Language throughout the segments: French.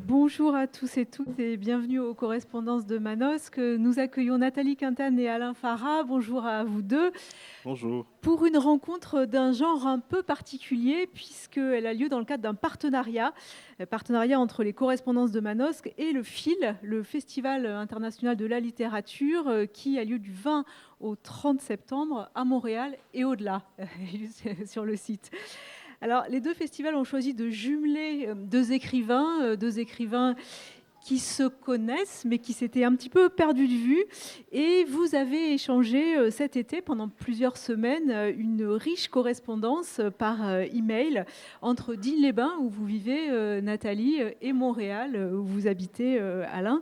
Bonjour à tous et toutes et bienvenue aux correspondances de Manosque. Nous accueillons Nathalie Quintane et Alain Farah. Bonjour à vous deux. Bonjour. Pour une rencontre d'un genre un peu particulier, puisqu'elle a lieu dans le cadre d'un partenariat entre les correspondances de Manosque et le FIL, le Festival international de la littérature, qui a lieu du 20 au 30 septembre à Montréal et au-delà, sur le site. Alors, les deux festivals ont choisi de jumeler deux écrivains qui se connaissent, mais qui s'étaient un petit peu perdus de vue. Et vous avez échangé cet été, pendant plusieurs semaines, une riche correspondance par email entre Digne-les-Bains, où vous vivez, Nathalie, et Montréal, où vous habitez, Alain.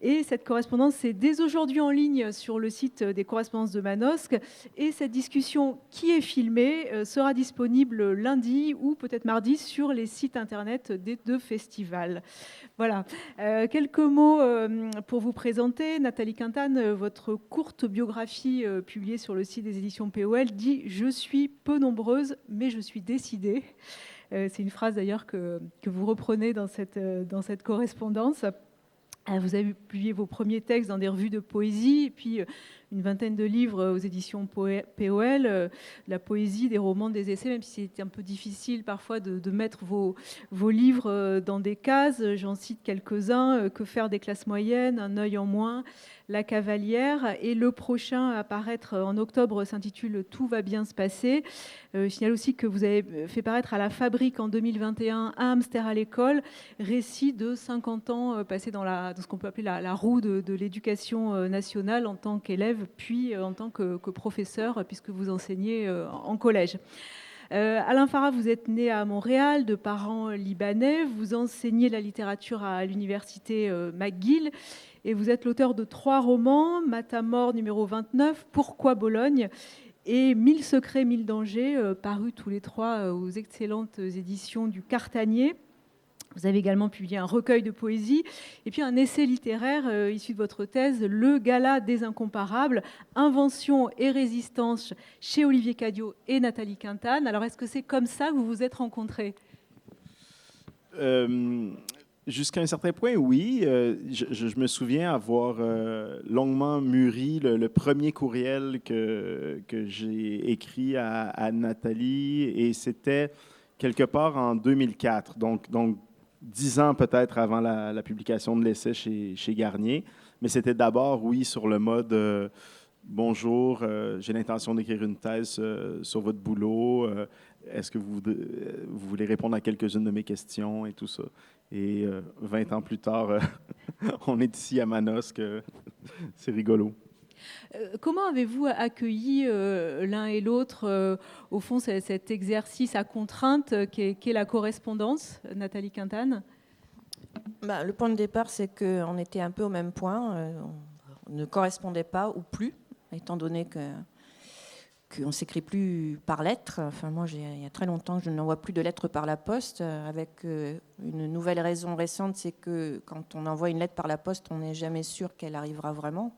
Et cette correspondance est dès aujourd'hui en ligne sur le site des correspondances de Manosque. Et cette discussion qui est filmée sera disponible lundi ou peut-être mardi sur les sites internet des deux festivals. Voilà. Quelques mots pour vous présenter. Nathalie Quintane, votre courte biographie publiée sur le site des éditions POL dit « Je suis peu nombreuse, mais je suis décidée ». C'est une phrase d'ailleurs que vous reprenez dans cette correspondance. Vous avez publié vos premiers textes dans des revues de poésie, et puis une vingtaine de livres aux éditions POL, la poésie, des romans, des essais, même si c'était un peu difficile parfois de mettre vos livres dans des cases. J'en cite quelques-uns, Que faire des classes moyennes, Un œil en moins, La Cavalière, et le prochain à paraître en octobre s'intitule Tout va bien se passer. Je signale aussi que vous avez fait paraître à la Fabrique en 2021 Un hamster à l'école, récit de 50 ans passés dans ce qu'on peut appeler la roue de l'éducation nationale en tant qu'élève, puis en tant que professeur, puisque vous enseignez en collège. Alain Farah, vous êtes né à Montréal, de parents libanais. Vous enseignez la littérature à l'université McGill. Et vous êtes l'auteur de 3 romans, Matamor numéro 29, Pourquoi Bologne et 1000 secrets, 1000 dangers, parus tous les 3 aux excellentes éditions du Cartanier. Vous avez également publié un recueil de poésie et puis un essai littéraire issu de votre thèse, Le Gala des Incomparables, Invention et résistance chez Olivier Cadiot et Nathalie Quintane. Alors, est-ce que c'est comme ça que vous vous êtes rencontrés ? Jusqu'à un certain point, oui. Je me souviens avoir longuement mûri le premier courriel que j'ai écrit à Nathalie, et c'était quelque part en 2004, donc 10 ans peut-être avant la publication de l'essai chez Garnier. Mais c'était d'abord, oui, sur le mode bonjour, j'ai l'intention d'écrire une thèse sur votre boulot. Est-ce que vous voulez répondre à quelques-unes de mes questions et tout ça? Et 20 ans plus tard, on est ici à Manosque. C'est rigolo. Comment avez-vous accueilli l'un et l'autre, au fond, cet exercice à contrainte qu'est la correspondance, Nathalie Quintane ? Le point de départ, c'est qu'on était un peu au même point. On ne correspondait pas ou plus, étant donné qu'on ne s'écrit plus par lettres. Enfin, moi, il y a très longtemps que je n'envoie plus de lettres par la poste, avec une nouvelle raison récente, c'est que quand on envoie une lettre par la poste, on n'est jamais sûr qu'elle arrivera vraiment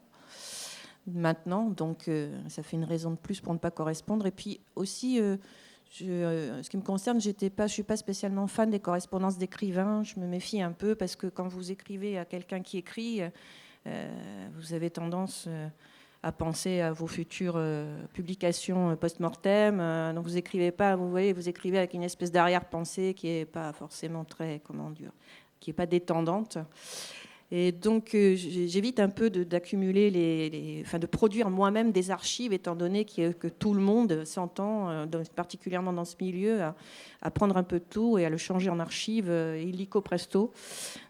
maintenant. Donc, ça fait une raison de plus pour ne pas correspondre. Et puis aussi, ce qui me concerne, je ne suis pas spécialement fan des correspondances d'écrivains. Je me méfie un peu parce que quand vous écrivez à quelqu'un qui écrit, vous avez tendance à penser à vos futures publications post-mortem. Donc vous écrivez pas, vous voyez, vous écrivez avec une espèce d'arrière-pensée qui n'est pas forcément très, qui n'est pas détendante. Et donc j'évite un peu d'accumuler de produire moi-même des archives, étant donné que tout le monde s'entend, particulièrement dans ce milieu, à prendre un peu de tout et à le changer en archive illico presto.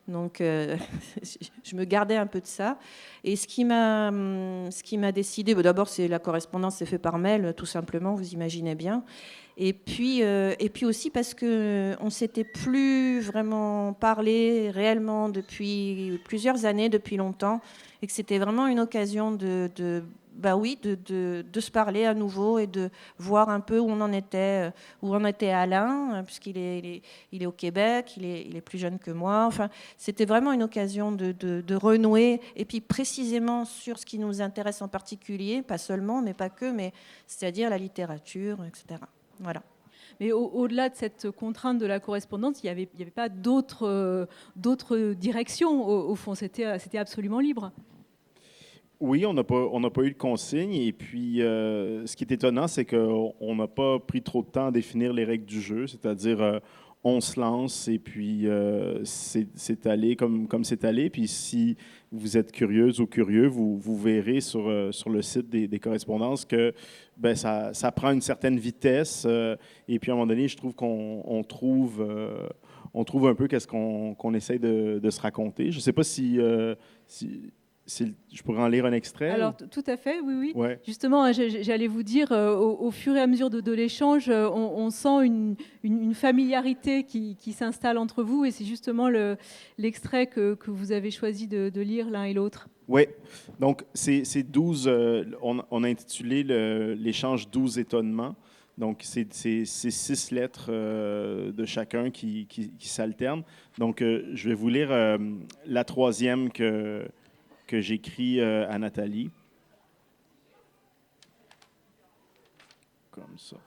Donc je me gardais un peu de ça. Et ce qui m'a décidé, d'abord c'est la correspondance, c'est fait par mail, tout simplement, vous imaginez bien. Et puis aussi parce qu'on ne s'était plus vraiment parlé réellement depuis plusieurs années, depuis longtemps, et que c'était vraiment une occasion de oui, de se parler à nouveau et de voir un peu où on en était Alain, puisqu'il est au Québec, il est plus jeune que moi. Enfin, c'était vraiment une occasion de renouer, et puis précisément sur ce qui nous intéresse en particulier, pas seulement, mais pas que, mais c'est-à-dire la littérature, etc. Voilà. Mais au-delà de cette contrainte de la correspondance, il n'y avait pas d'autres directions, au fond. C'était absolument libre. Oui, on n'a pas eu de consigne. Et puis, ce qui est étonnant, c'est qu'on n'a pas pris trop de temps à définir les règles du jeu. C'est-à-dire, on se lance et puis c'est allé comme c'est allé. Puis, si vous êtes curieuse ou curieux, vous verrez sur le site des correspondances que ben, ça prend une certaine vitesse. Et puis, à un moment donné, je trouve qu'on trouve un peu qu'est-ce qu'on essaye de se raconter. Je ne sais pas si je pourrais en lire un extrait. Alors, tout à fait, oui, oui. Ouais. Justement, j'allais vous dire, au fur et à mesure de l'échange, on sent une familiarité qui s'installe entre vous, et c'est justement l'extrait que vous avez choisi de lire l'un et l'autre. Oui. Donc, c'est 12. On a intitulé l'échange 12 étonnements. Donc, c'est 6 lettres de chacun qui s'alternent. Donc, je vais vous lire la troisième que j'écris à Nathalie. Comme ça.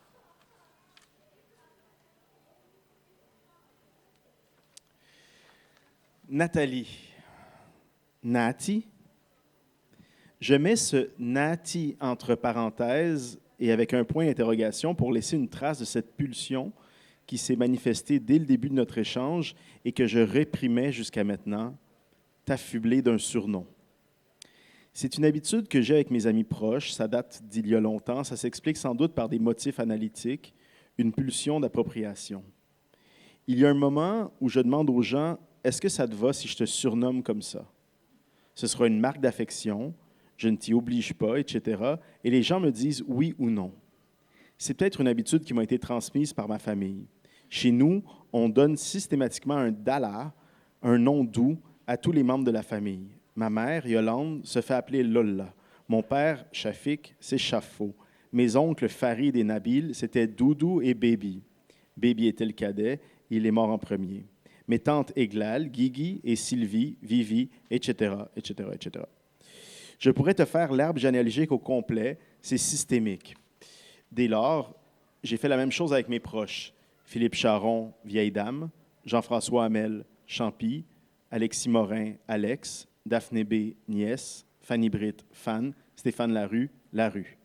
Nathalie. Nati. Je mets ce Nati entre parenthèses et avec un point d'interrogation pour laisser une trace de cette pulsion qui s'est manifestée dès le début de notre échange et que je réprimais jusqu'à maintenant, t'affubler d'un surnom. C'est une habitude que j'ai avec mes amis proches, ça date d'il y a longtemps, ça s'explique sans doute par des motifs analytiques, une pulsion d'appropriation. Il y a un moment où je demande aux gens, est-ce que ça te va si je te surnomme comme ça? Ce sera une marque d'affection, je ne t'y oblige pas, etc. Et les gens me disent oui ou non. C'est peut-être une habitude qui m'a été transmise par ma famille. Chez nous, on donne systématiquement un Dalla, un nom doux, à tous les membres de la famille. Ma mère, Yolande, se fait appeler Lolla. Mon père, Shafik, c'est Chaffo. Mes oncles, Farid et Nabil, c'était Doudou et Baby. Baby était le cadet, il est mort en premier. Mes tantes Eglal, Guigui et Sylvie, Vivi, etc., etc., etc. Je pourrais te faire l'arbre généalogique au complet, c'est systémique. Dès lors, j'ai fait la même chose avec mes proches. Philippe Charon, vieille dame, Jean-François Hamel, Champy, Alexis Morin, Alex, Daphné B, nièce, Fanny Britt, Fan, Stéphane Larue, Larue.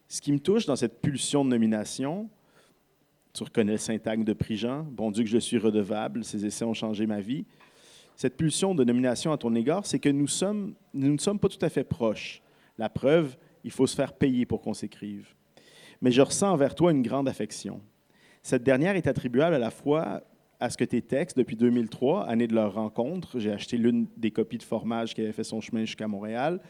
Ce qui me touche dans cette pulsion de nomination, tu reconnais le syntagme de Prigent, bon Dieu que je suis redevable, ces essais ont changé ma vie. Cette pulsion de nomination à ton égard, c'est que nous ne sommes pas tout à fait proches. La preuve, il faut se faire payer pour qu'on s'écrive. Mais je ressens envers toi une grande affection. Cette dernière est attribuable à la fois à ce que tes textes, depuis 2003, année de leur rencontre, j'ai acheté l'une des copies de Formage qui avait fait son chemin jusqu'à Montréal,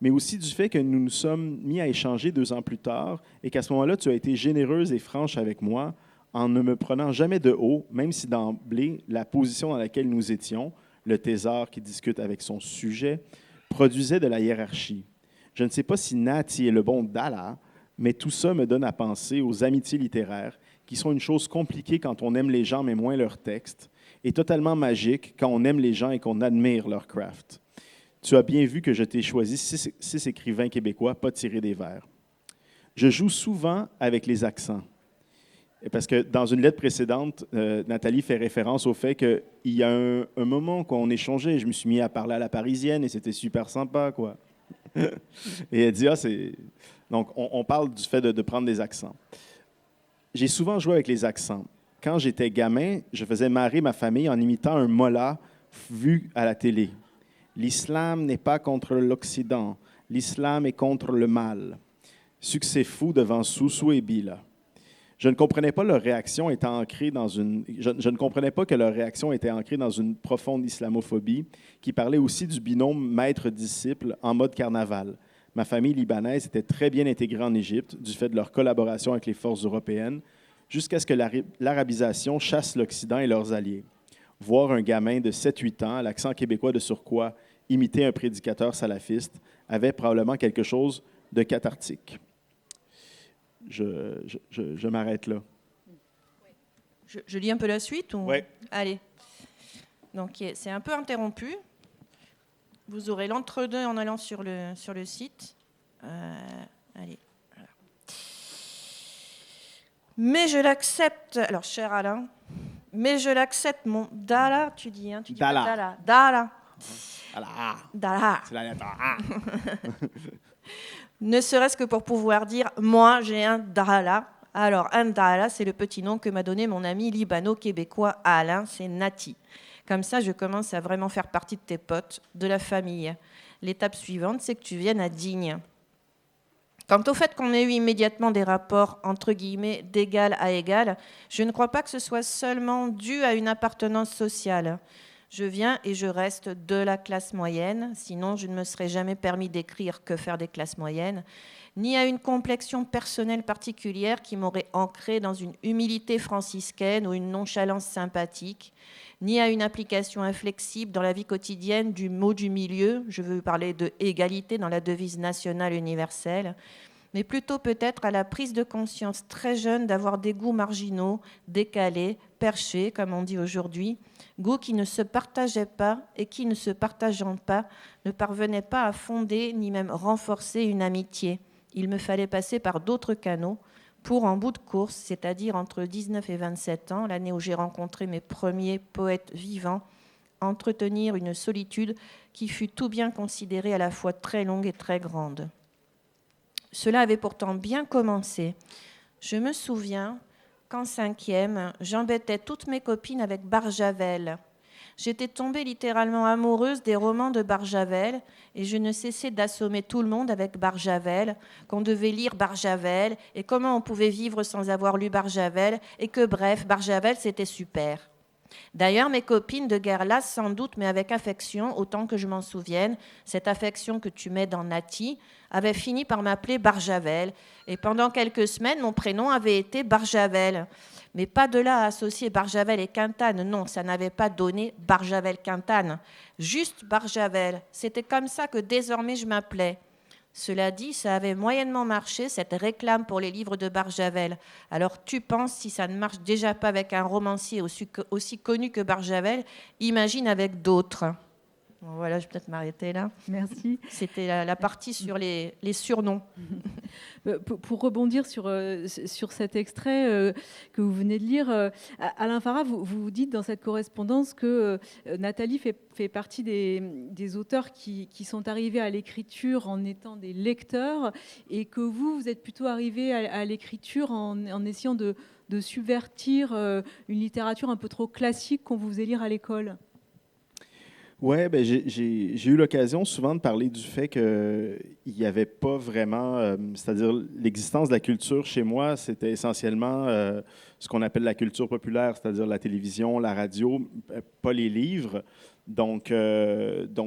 mais aussi du fait que nous nous sommes mis à échanger 2 ans plus tard et qu'à ce moment-là, tu as été généreuse et franche avec moi en ne me prenant jamais de haut, même si d'emblée, la position dans laquelle nous étions, le thésard qui discute avec son sujet, produisait de la hiérarchie. Je ne sais pas si Nati est le bon Dalla, mais tout ça me donne à penser aux amitiés littéraires qui sont une chose compliquée quand on aime les gens mais moins leurs textes, et totalement magique quand on aime les gens et qu'on admire leur craft. Tu as bien vu que je t'ai choisi 6 écrivains québécois pas tirés des vers. Je joue souvent avec les accents. Parce que dans une lettre précédente, Nathalie fait référence au fait qu'il y a un moment qu'on échangeait, je me suis mis à parler à la parisienne et c'était super sympa, quoi. Et elle dit, c'est... Donc, on parle du fait de prendre des accents. J'ai souvent joué avec les accents. Quand j'étais gamin, je faisais marrer ma famille en imitant un mollah vu à la télé. L'islam n'est pas contre l'Occident, l'islam est contre le mal. Succès fou devant Soussou et Bila. Je ne comprenais pas leur réaction étant ancrée dans une. Je ne comprenais pas que leur réaction était ancrée dans une profonde islamophobie qui parlait aussi du binôme maître-disciple en mode carnaval. Ma famille libanaise était très bien intégrée en Égypte du fait de leur collaboration avec les forces européennes, jusqu'à ce que l'arabisation chasse l'Occident et leurs alliés. Voir un gamin de 7-8 ans, à l'accent québécois de surcroît, imiter un prédicateur salafiste, avait probablement quelque chose de cathartique. Je m'arrête là. Je lis un peu la suite ou... Oui. Allez. Donc, c'est un peu interrompu. Vous aurez l'entre-deux en allant sur le site. Allez. Voilà. Mais je l'accepte. Alors, cher Alain, mais je l'accepte, mon Dala, tu dis, hein, tu dis Dala. pas Dala. Dala. Voilà. Dala. C'est la lettre A. Ne serait-ce que pour pouvoir dire, moi, j'ai un Dala. Alors, un Dala, c'est le petit nom que m'a donné mon ami libano-québécois Alain, c'est Nati. Comme ça, je commence à vraiment faire partie de tes potes, de la famille. L'étape suivante, c'est que tu viennes à Digne. Quant au fait qu'on ait eu immédiatement des rapports, entre guillemets, d'égal à égal, je ne crois pas que ce soit seulement dû à une appartenance sociale. Je viens et je reste de la classe moyenne, sinon je ne me serais jamais permis d'écrire Que faire des classes moyennes, ni à une complexion personnelle particulière qui m'aurait ancré dans une humilité franciscaine ou une nonchalance sympathique, ni à une application inflexible dans la vie quotidienne du mot du milieu, je veux parler de égalité dans la devise nationale universelle, mais plutôt peut-être à la prise de conscience très jeune d'avoir des goûts marginaux, décalés, perchés, comme on dit aujourd'hui, goûts qui ne se partageaient pas et qui, ne se partageant pas, ne parvenaient pas à fonder ni même renforcer une amitié. Il me fallait passer par d'autres canaux pour, en bout de course, c'est-à-dire entre 19 et 27 ans, l'année où j'ai rencontré mes premiers poètes vivants, entretenir une solitude qui fut tout bien considérée à la fois très longue et très grande. Cela avait pourtant bien commencé. Je me souviens qu'en 5e, j'embêtais toutes mes copines avec Barjavel. J'étais tombée littéralement amoureuse des romans de Barjavel et je ne cessais d'assommer tout le monde avec Barjavel, qu'on devait lire Barjavel et comment on pouvait vivre sans avoir lu Barjavel et que bref, Barjavel c'était super. D'ailleurs, mes copines de guerre lasse sans doute, mais avec affection, autant que je m'en souvienne, cette affection que tu mets dans Nati, avait fini par m'appeler Barjavel. Et pendant quelques semaines, mon prénom avait été Barjavel. Mais pas de là à associer Barjavel et Quintane, non, ça n'avait pas donné Barjavel-Quintane. Juste Barjavel. C'était comme ça que désormais je m'appelais. Cela dit, ça avait moyennement marché, cette réclame pour les livres de Barjavel. Alors tu penses, si ça ne marche déjà pas avec un romancier aussi connu que Barjavel, imagine avec d'autres. Bon, voilà, je vais peut-être m'arrêter là. Merci. C'était la partie sur les surnoms. Pour rebondir sur cet extrait que vous venez de lire, Alain Farah, vous dites dans cette correspondance que Nathalie fait partie des auteurs qui sont arrivés à l'écriture en étant des lecteurs et que vous êtes plutôt arrivé à l'écriture en essayant de subvertir une littérature un peu trop classique qu'on vous faisait lire à l'école. Oui, ben j'ai eu l'occasion souvent de parler du fait qu'il n'y avait pas vraiment, c'est-à-dire l'existence de la culture chez moi, c'était essentiellement ce qu'on appelle la culture populaire, c'est-à-dire la télévision, la radio, pas les livres. Donc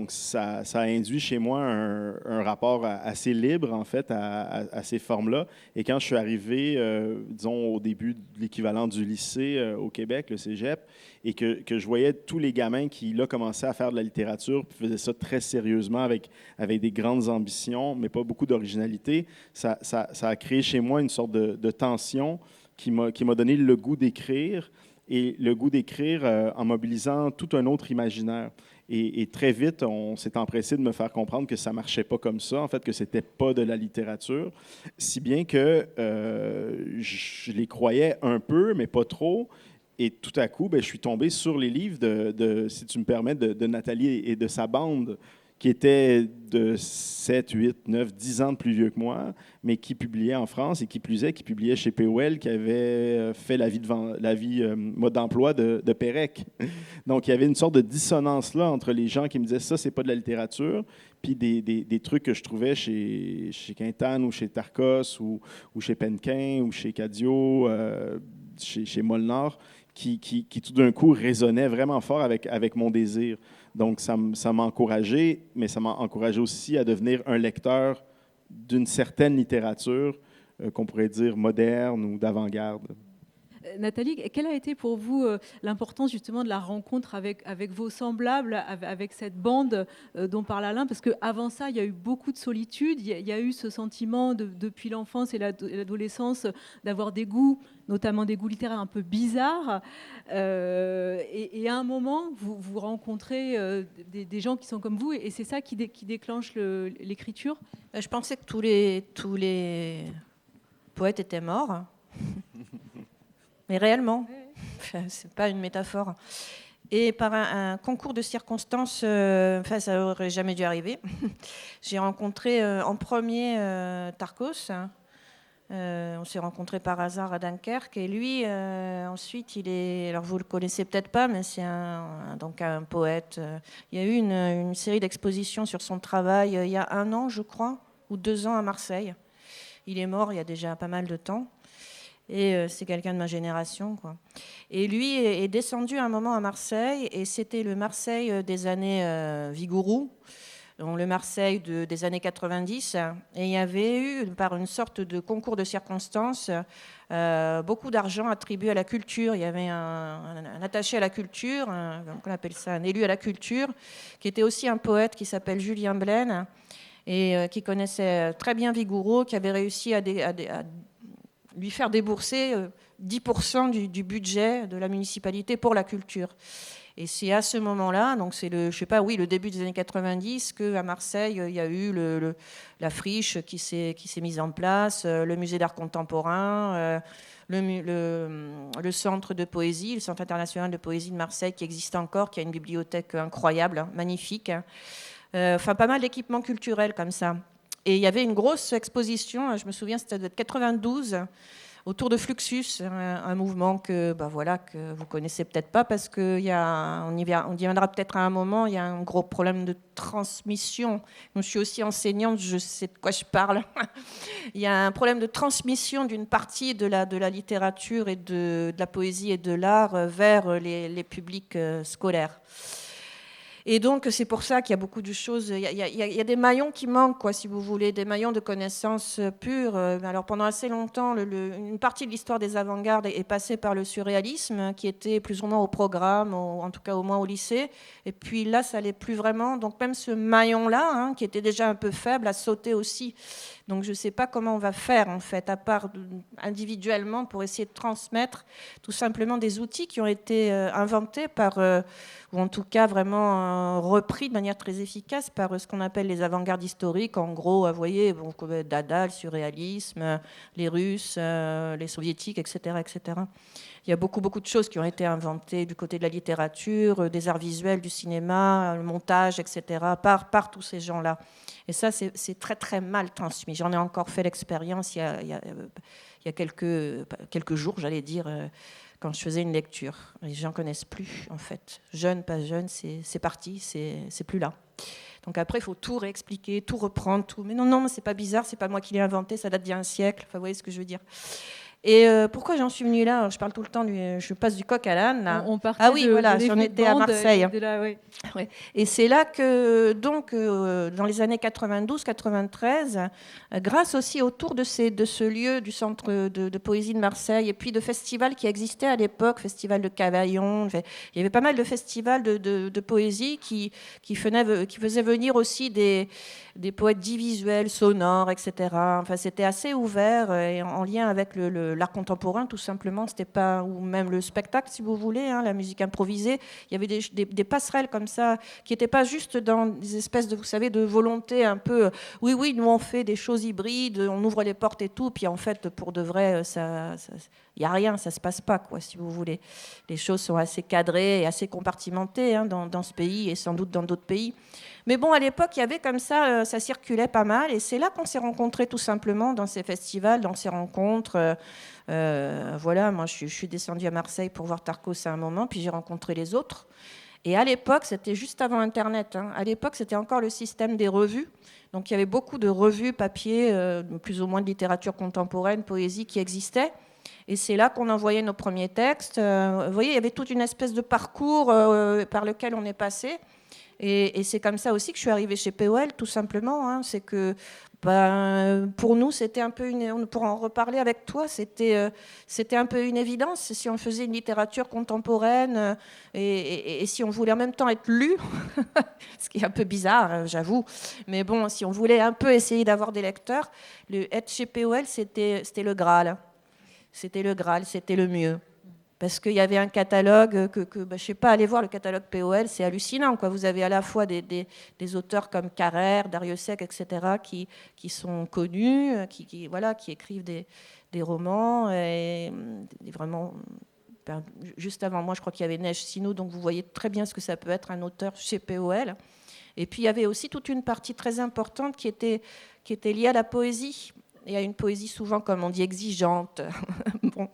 ça a induit chez moi un rapport assez libre, en fait, à ces formes-là. Et quand je suis arrivé, disons, au début de l'équivalent du lycée au Québec, le cégep, et que je voyais tous les gamins qui, là, commençaient à faire de la littérature, puis faisaient ça très sérieusement, avec des grandes ambitions, mais pas beaucoup d'originalité, ça a créé chez moi une sorte de tension qui m'a donné le goût d'écrire, et le goût d'écrire en mobilisant tout un autre imaginaire. Et très vite, on s'est empressé de me faire comprendre que ça ne marchait pas comme ça, en fait, que ce n'était pas de la littérature, si bien que je les croyais un peu, mais pas trop. Et tout à coup, je suis tombé sur les livres si tu me permets, de Nathalie et de sa bande, qui étaient de 7, 8, 9, 10 ans de plus vieux que moi, mais qui publiaient en France et qui publiaient chez POL, qui avait fait la vie mode d'emploi de Pérec. Donc, il y avait une sorte de dissonance là entre les gens qui me disaient ça, c'est pas de la littérature, puis des trucs que je trouvais chez Quintane ou chez Tarkos ou chez Penquin ou chez Cadio, chez Molnar, qui tout d'un coup résonnaient vraiment fort avec mon désir. Donc, ça m'a encouragé, mais ça m'a encouragé aussi à devenir un lecteur d'une certaine littérature qu'on pourrait dire moderne ou d'avant-garde. Nathalie, quelle a été pour vous l'importance justement de la rencontre avec vos semblables, avec cette bande dont parle Alain? Parce qu'avant ça, il y a eu beaucoup de solitude, il y a eu ce sentiment depuis l'enfance et l'adolescence d'avoir des goûts, notamment des goûts littéraires un peu bizarres. Et à un moment, vous rencontrez des gens qui sont comme vous, et c'est ça qui déclenche l'écriture? Je pensais que tous les poètes étaient morts. Mais réellement, c'est pas une métaphore. Et par un concours de circonstances, ça n'aurait jamais dû arriver. J'ai rencontré en premier Tarkos. On s'est rencontrés par hasard à Dunkerque. Et lui, ensuite, alors vous le connaissez peut-être pas, mais c'est donc un poète. Il y a eu une série d'expositions sur son travail il y a 1 an, je crois, ou 2 ans à Marseille. Il est mort il y a déjà pas mal de temps. Et c'est quelqu'un de ma génération, quoi. Et lui est descendu à un moment à Marseille, et c'était le Marseille des années Vigouroux, donc le Marseille des années 90. Et il y avait eu, par une sorte de concours de circonstances, beaucoup d'argent attribué à la culture. Il y avait un attaché à la culture, on appelle ça un élu à la culture, qui était aussi un poète qui s'appelle Julien Blaine, et qui connaissait très bien Vigouroux, qui avait réussi à lui faire débourser 10% du budget de la municipalité pour la culture. Et c'est à ce moment-là, donc c'est le début des années 90, qu'à Marseille, il y a eu la friche qui s'est mise en place, le musée d'art contemporain, le centre de poésie, le Centre international de poésie de Marseille, qui existe encore, qui a une bibliothèque incroyable, magnifique. Pas mal d'équipements culturels comme ça. Et il y avait une grosse exposition, je me souviens, c'était de 92, autour de Fluxus, un mouvement que vous connaissez peut-être pas, parce qu'on y viendra peut-être à un moment. Il y a un gros problème de transmission. Je suis aussi enseignante, je sais de quoi je parle. Il y a un problème de transmission d'une partie de la littérature et de la poésie et de l'art vers les publics scolaires. Et donc, c'est pour ça qu'il y a beaucoup de choses. Il y a des maillons qui manquent, quoi, si vous voulez, des maillons de connaissances pures. Alors, pendant assez longtemps, une partie de l'histoire des avant-gardes est passée par le surréalisme, qui était plus ou moins au programme, en tout cas au moins au lycée. Et puis là, ça l'est plus vraiment. Donc, même ce maillon-là, qui était déjà un peu faible, a sauté aussi. Donc, je ne sais pas comment on va faire, en fait, à part individuellement, pour essayer de transmettre tout simplement des outils qui ont été inventés ou en tout cas vraiment repris de manière très efficace par ce qu'on appelle les avant-gardes historiques. En gros, vous voyez, Dada, le surréalisme, les Russes, les Soviétiques, etc., etc. Il y a beaucoup de choses qui ont été inventées du côté de la littérature, des arts visuels, du cinéma, le montage, etc., par tous ces gens-là. Et ça, c'est très, très mal transmis. J'en ai encore fait l'expérience il y a quelques jours, j'allais dire, quand je faisais une lecture. Les gens ne connaissent plus, en fait. Jeune, pas jeune, c'est parti, c'est plus là. Donc après, il faut tout réexpliquer, tout reprendre, tout. Mais non, c'est pas bizarre, c'est pas moi qui l'ai inventé, ça date d'il y a un siècle. Enfin, vous voyez ce que je veux dire. Et pourquoi j'en suis venue là? Je parle tout le temps, je passe du coq à l'âne. On partait j'en étais à Marseille. Oui. Ouais. Et c'est là que, donc, dans les années 92-93, grâce aussi autour de ce lieu du centre de poésie de Marseille, et puis de festivals qui existaient à l'époque, festival de Cavaillon, il y avait pas mal de festivals de poésie qui faisaient venir aussi des poètes dits visuels, sonores, etc. Enfin, c'était assez ouvert et en lien avec l'art contemporain, tout simplement. C'était pas, ou même le spectacle, si vous voulez, la musique improvisée. Il y avait des passerelles comme ça, qui n'étaient pas juste dans des espèces de, vous savez, de volonté un peu. Oui, nous on fait des choses hybrides, on ouvre les portes et tout, puis en fait, pour de vrai, il n'y a rien, ça ne se passe pas, quoi, si vous voulez. Les choses sont assez cadrées et assez compartimentées dans ce pays et sans doute dans d'autres pays. Mais bon, à l'époque, il y avait comme ça, ça circulait pas mal. Et c'est là qu'on s'est rencontrés tout simplement, dans ces festivals, dans ces rencontres. Voilà, moi, je suis descendue à Marseille pour voir Tarkos à un moment, puis j'ai rencontré les autres. Et à l'époque, c'était juste avant Internet. À l'époque, c'était encore le système des revues. Donc, il y avait beaucoup de revues papier, plus ou moins de littérature contemporaine, poésie, qui existaient. Et c'est là qu'on envoyait nos premiers textes. Vous voyez, il y avait toute une espèce de parcours par lequel on est passé. Et c'est comme ça aussi que je suis arrivée chez POL, tout simplement. Hein. C'est que pour nous, c'était un peu on pourra en reparler avec toi, c'était un peu une évidence. Si on faisait une littérature contemporaine et si on voulait en même temps être lu, ce qui est un peu bizarre, j'avoue, mais bon, si on voulait un peu essayer d'avoir des lecteurs, être chez POL, c'était le Graal. C'était le Graal, c'était le mieux. Parce qu'il y avait un catalogue je ne sais pas, allez voir le catalogue POL, c'est hallucinant, quoi. Vous avez à la fois des auteurs comme Carrère, Dariussec, etc., qui sont connus, qui écrivent des romans. Et vraiment, juste avant moi, je crois qu'il y avait Neige Sino, donc vous voyez très bien ce que ça peut être un auteur chez POL. Et puis il y avait aussi toute une partie très importante qui était liée à la poésie. Et à une poésie souvent, comme on dit, exigeante. Bon.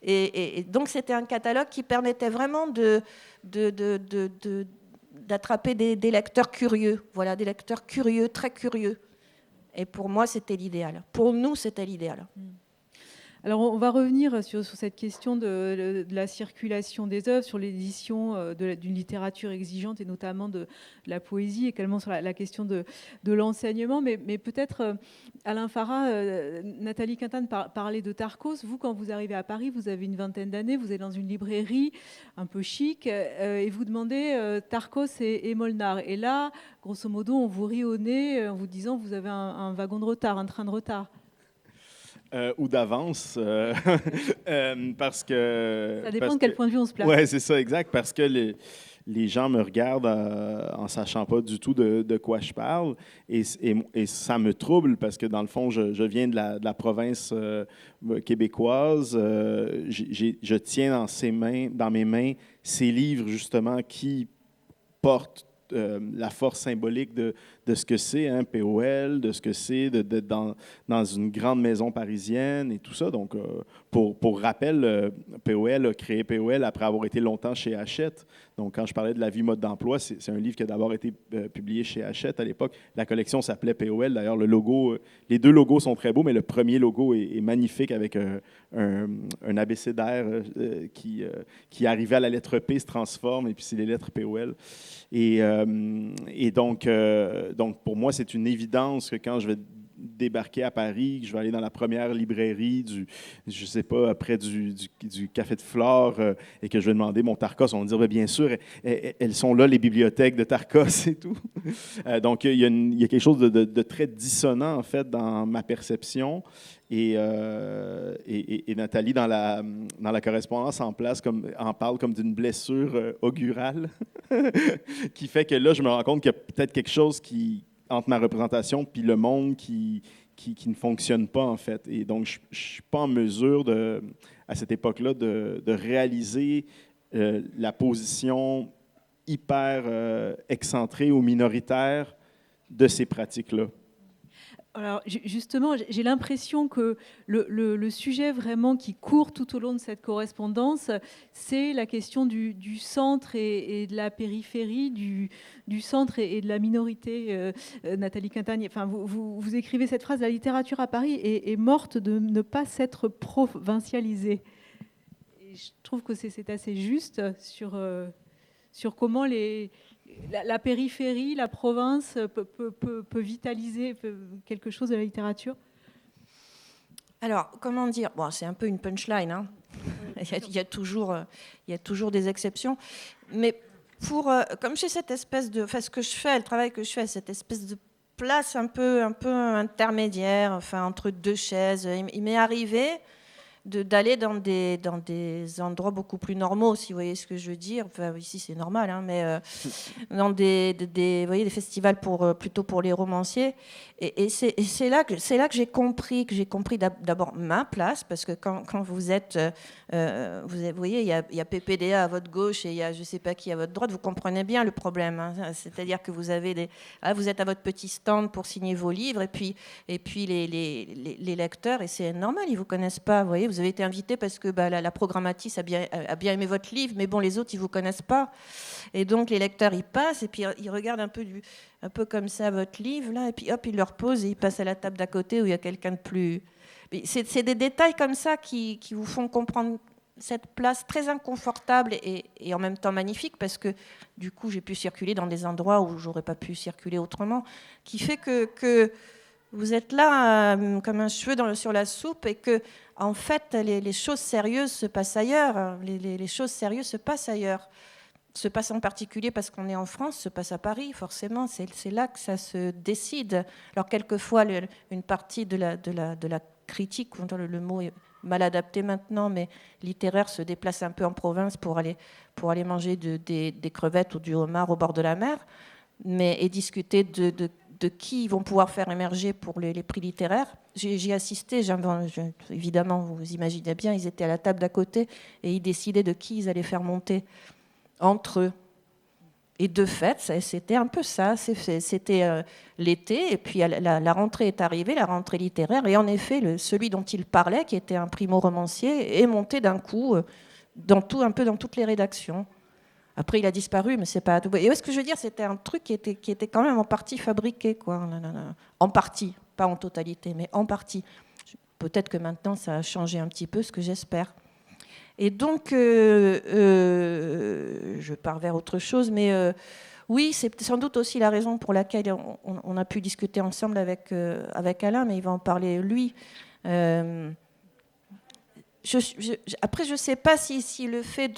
Et donc, c'était un catalogue qui permettait vraiment d'attraper des lecteurs curieux. Voilà, des lecteurs curieux, très curieux. Et pour moi, c'était l'idéal. Pour nous, c'était l'idéal. Alors, on va revenir sur cette question de la circulation des œuvres, sur l'édition d'une littérature exigeante et notamment de la poésie, et également sur la question de l'enseignement. Mais peut-être, Alain Farah, Nathalie Quintane parlait de Tarcos. Vous, quand vous arrivez à Paris, vous avez une vingtaine d'années, vous êtes dans une librairie un peu chic et vous demandez Tarcos et Molnar. Et là, grosso modo, on vous rit au nez en vous disant vous avez un wagon de retard, un train de retard. Ou d'avance, parce que... Ça dépend de quel point de vue on se place. Oui, c'est ça, exact, parce que les gens me regardent en sachant pas du tout de quoi je parle, et ça me trouble, parce que dans le fond, je viens de la province québécoise, je tiens dans mes mains ces livres, justement, qui portent la force symbolique de ce que c'est, hein, POL, de ce que c'est d'être dans une grande maison parisienne et tout ça. Donc, pour rappel, POL a créé POL après avoir été longtemps chez Hachette. Donc, quand je parlais de La vie mode d'emploi, c'est un livre qui a d'abord été publié chez Hachette à l'époque. La collection s'appelait POL. D'ailleurs, le logo, les deux logos sont très beaux, mais le premier logo est magnifique avec un abécédaire qui arrivait à la lettre P, se transforme, et puis c'est les lettres POL. Et donc, pour moi, c'est une évidence que quand je vais débarquer à Paris, que je vais aller dans la première librairie je sais pas, près du Café de Flore, et que je vais demander mon Tarcos, on va me dire, bien sûr, elles sont là, les bibliothèques de Tarcos et tout. Donc, il y a quelque chose de très dissonant, en fait, dans ma perception. Et Nathalie, dans la correspondance en parle comme d'une blessure augurale, qui fait que là, je me rends compte qu'il y a peut-être quelque chose entre ma représentation puis le monde qui ne fonctionne pas, en fait. Et donc, je ne suis pas en mesure, à cette époque-là, de réaliser la position hyper excentrée ou minoritaire de ces pratiques-là. Alors justement, j'ai l'impression que le sujet vraiment qui court tout au long de cette correspondance, c'est la question du centre et de la périphérie, du centre et de la minorité. Nathalie Quintagne, enfin, vous écrivez cette phrase, la littérature à Paris est morte de ne pas s'être provincialisée. Et je trouve que c'est assez juste sur comment la périphérie, la province peut vitaliser quelque chose de la littérature. Alors, comment dire ? Bon, c'est un peu une punchline, hein. Il y a toujours des exceptions. Mais comme j'ai cette espèce de... Enfin, le travail que je fais, cette espèce de place un peu intermédiaire, enfin, entre deux chaises, il m'est arrivé d'aller dans des endroits beaucoup plus normaux, si vous voyez ce que je veux dire. Enfin, ici, c'est normal, hein, mais dans vous voyez, des festivals plutôt pour les romanciers. Et c'est là que j'ai compris d'abord ma place, parce que quand vous êtes... vous voyez, il y a PPDA à votre gauche et il y a je ne sais pas qui à votre droite, vous comprenez bien le problème. Hein. C'est-à-dire que vous êtes à votre petit stand pour signer vos livres, et puis les lecteurs, et c'est normal, ils ne vous connaissent pas. Vous voyez, vous avez été invité parce que la programmatrice a bien aimé votre livre, mais bon, les autres, ils ne vous connaissent pas. Et donc, les lecteurs, ils passent, et puis ils regardent un peu comme ça votre livre, là, et puis hop, ils le reposent, et ils passent à la table d'à côté où il y a quelqu'un de plus... C'est des détails comme ça qui vous font comprendre cette place très inconfortable et en même temps magnifique, parce que du coup j'ai pu circuler dans des endroits où j'aurais pas pu circuler autrement, qui fait que vous êtes là comme un cheveu sur la soupe, et que en fait les choses sérieuses se passent ailleurs. Les choses sérieuses se passent ailleurs. Se passe en particulier parce qu'on est en France, se passe à Paris, forcément, c'est là que ça se décide. Alors quelquefois, une partie de la critique, le mot est mal adapté maintenant, mais littéraire, se déplace un peu en province pour aller manger des crevettes ou du homard au bord de la mer, et discuter de qui ils vont pouvoir faire émerger pour les prix littéraires. J'y assistais, évidemment, vous imaginez bien, ils étaient à la table d'à côté et ils décidaient de qui ils allaient faire monter entre eux. Et de fait, c'était un peu ça. C'était l'été, et puis la rentrée est arrivée, la rentrée littéraire, et en effet, celui dont il parlait, qui était un primo-romancier, est monté d'un coup un peu dans toutes les rédactions. Après, il a disparu, mais c'est pas tout. Et ce que je veux dire, c'était un truc qui était quand même en partie fabriqué, quoi. En partie, pas en totalité, mais en partie. Peut-être que maintenant, ça a changé un petit peu, ce que j'espère. Et donc, je pars vers autre chose, mais oui, c'est sans doute aussi la raison pour laquelle on a pu discuter ensemble avec Alain, mais il va en parler lui. Après, je ne sais pas si le fait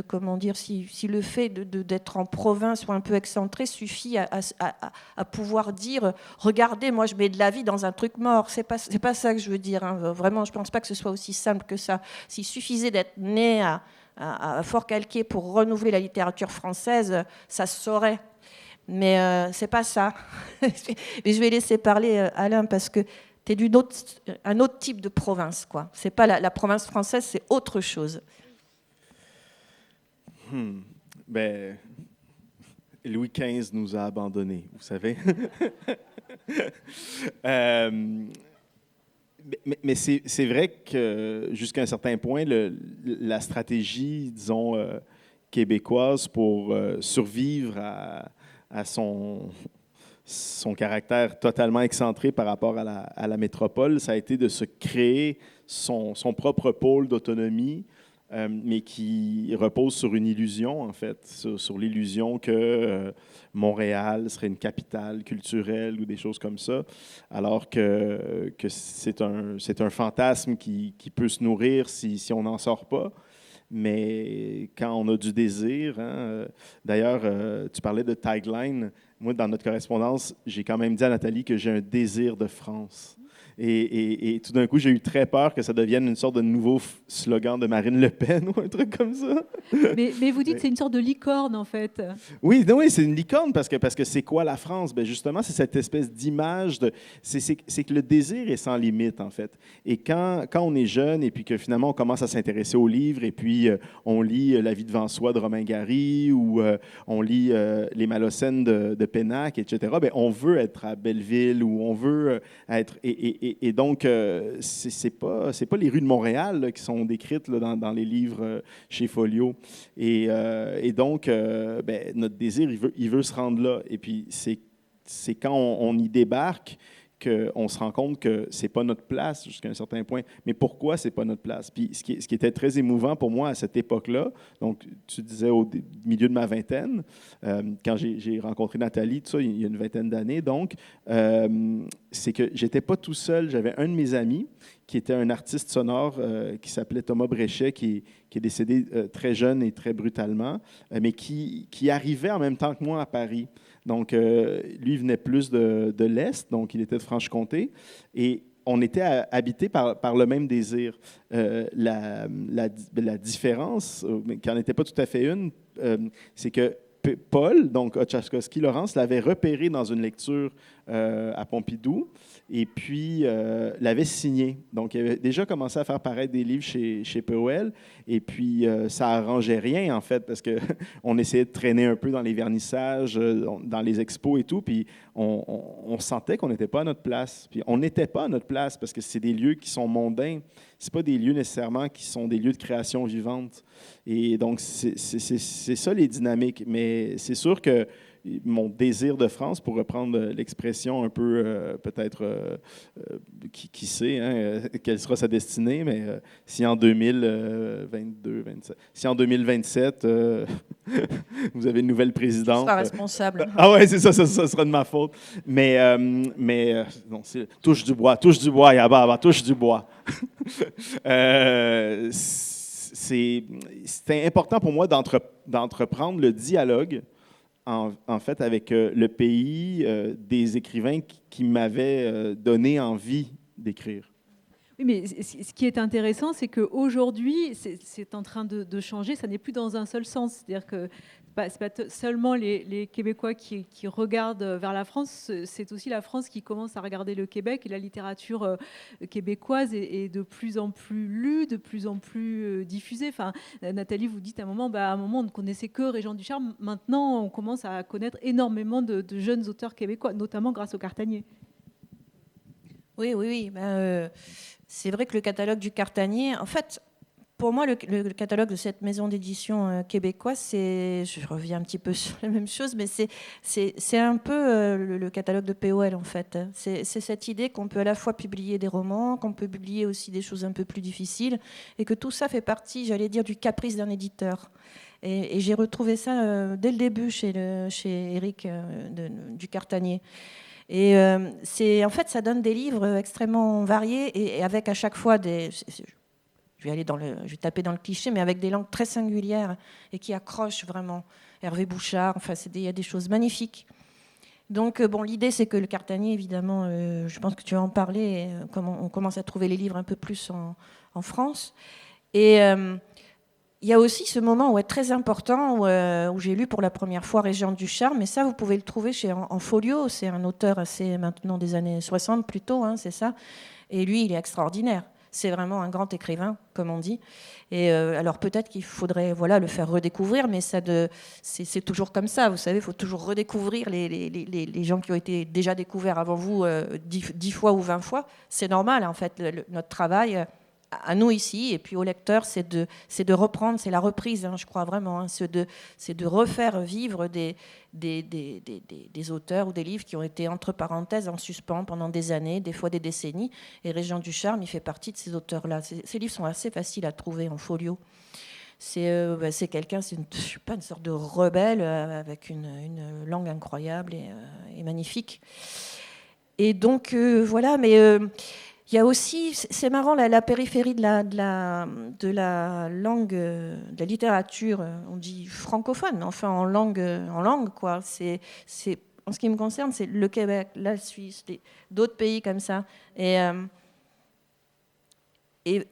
comment dire, si le fait d'être en province ou un peu excentré suffit à pouvoir dire regardez, moi je mets de la vie dans un truc mort. C'est pas ça que je veux dire, hein. Vraiment, je pense pas que ce soit aussi simple que ça. S'il suffisait d'être né à Fort-Calquier pour renouveler la littérature française, ça se saurait. Mais c'est pas ça. Et je vais laisser parler Alain, parce que tu es un autre type de province, quoi. C'est pas la province française, c'est autre chose. Ben, Louis XV nous a abandonnés, vous savez. Mais c'est vrai que jusqu'à un certain point, la stratégie, disons, québécoise pour survivre à son caractère totalement excentré par rapport à la métropole, ça a été de se créer son propre pôle d'autonomie, mais qui repose sur une illusion, en fait, sur l'illusion que Montréal serait une capitale culturelle ou des choses comme ça, alors que c'est un fantasme qui peut se nourrir si on n'en sort pas. Mais quand on a du désir, hein, d'ailleurs, tu parlais de tagline. Moi, dans notre correspondance, j'ai quand même dit à Nathalie que j'ai un désir de France. Et tout d'un coup, j'ai eu très peur que ça devienne une sorte de nouveau slogan de Marine Le Pen ou un truc comme ça. Mais vous dites que c'est une sorte de licorne, en fait. Oui, c'est une licorne parce que c'est quoi la France? Ben justement, c'est cette espèce d'image c'est que le désir est sans limite, en fait. Et quand on est jeune et puis que finalement on commence à s'intéresser aux livres et puis on lit La vie devant soi de Romain Gary ou on lit Les Malocènes de Pénac, etc., ben on veut être à Belleville ou on veut être... Et donc, c'est pas les rues de Montréal là, qui sont décrites là, dans les livres chez Folio. Et donc, ben, notre désir, il veut se rendre là. Et puis, c'est quand on y débarque qu'on se rend compte que c'est pas notre place jusqu'à un certain point. Mais pourquoi c'est pas notre place? Puis ce qui était très émouvant pour moi à cette époque-là, donc tu disais au milieu de ma vingtaine, quand j'ai rencontré Nathalie, tout ça, il y a une vingtaine d'années, donc, c'est que j'étais pas tout seul. J'avais un de mes amis qui était un artiste sonore qui s'appelait Thomas Bréchet, qui est décédé très jeune et très brutalement, mais qui arrivait en même temps que moi à Paris. Donc, lui venait plus de l'Est, donc il était de Franche-Comté, et on était habités par le même désir. La différence, qui n'en était pas tout à fait une, c'est que Paul, donc Otchaskowski, Laurence, l'avait repéré dans une lecture à Pompidou et puis l'avait signé. Donc, il avait déjà commencé à faire paraître des livres chez POL et puis ça arrangeait rien, en fait, parce qu'on essayait de traîner un peu dans les vernissages, dans les expos et tout, puis on sentait qu'on n'était pas à notre place. Puis on n'était pas à notre place parce que c'est des lieux qui sont mondains. Ce pas des lieux nécessairement qui sont des lieux de création vivante. Et donc, c'est ça les dynamiques. Mais Mais c'est sûr que mon désir de France, pour reprendre l'expression un peu, peut-être, qui sait quelle sera sa destinée, mais si en 2022, 27, si en 2027, vous avez une nouvelle présidente... Tu seras responsable. Ah ouais, c'est ça, ça sera de ma faute. Non, touche du bois, Yababa, touche du bois. C'était important pour moi d'entreprendre le dialogue en fait, avec le pays, des écrivains qui m'avaient donné envie d'écrire. Oui, mais ce qui est intéressant, c'est qu'aujourd'hui, c'est en train de changer. Ça n'est plus dans un seul sens. C'est-à-dire que c'est pas seulement les Québécois qui regardent vers la France, c'est aussi la France qui commence à regarder le Québec. Et la littérature québécoise est de plus en plus lue, de plus en plus diffusée. Enfin, Nathalie, vous dites à un moment, on ne connaissait que Régent Ducharme. Maintenant, on commence à connaître énormément de jeunes auteurs québécois, notamment grâce au Cartanier. Oui. C'est vrai que le catalogue du Cartanier, en fait, pour moi, le catalogue de cette maison d'édition québécoise, je reviens un petit peu sur la même chose, mais c'est un peu le catalogue de POL, en fait. C'est cette idée qu'on peut à la fois publier des romans, qu'on peut publier aussi des choses un peu plus difficiles, et que tout ça fait partie, j'allais dire, du caprice d'un éditeur. Et j'ai retrouvé ça dès le début chez Éric du Cartanier. Et en fait, ça donne des livres extrêmement variés et avec à chaque fois je vais taper dans le cliché, mais avec des langues très singulières et qui accrochent vraiment. Hervé Bouchard, enfin, il y a des choses magnifiques. Donc, l'idée, c'est que le Cartanier, évidemment, je pense que tu vas en parler, on commence à trouver les livres un peu plus en France. Et il y a aussi ce moment très important où j'ai lu pour la première fois Régent Ducharme, mais ça, vous pouvez le trouver en folio. C'est un auteur assez maintenant des années 60 plutôt, c'est ça. Et lui, il est extraordinaire. C'est vraiment un grand écrivain, comme on dit. Et alors peut-être qu'il faudrait le faire redécouvrir, mais c'est toujours comme ça. Vous savez, il faut toujours redécouvrir les gens qui ont été déjà découverts avant vous 10 fois ou 20 fois. C'est normal, en fait, notre travail... à nous ici, et puis aux lecteurs, c'est de reprendre, c'est la reprise, je crois vraiment, c'est de refaire vivre des auteurs ou des livres qui ont été entre parenthèses en suspens pendant des années, des fois des décennies, et Régent Ducharme, il fait partie de ces auteurs-là. Ces livres sont assez faciles à trouver en folio. C'est quelqu'un, une sorte de rebelle avec une langue incroyable et magnifique. Et donc, voilà, mais... il y a aussi, c'est marrant, la périphérie de la langue, de la littérature, on dit francophone, mais enfin en langue quoi. En ce qui me concerne, c'est le Québec, la Suisse, d'autres pays comme ça. Et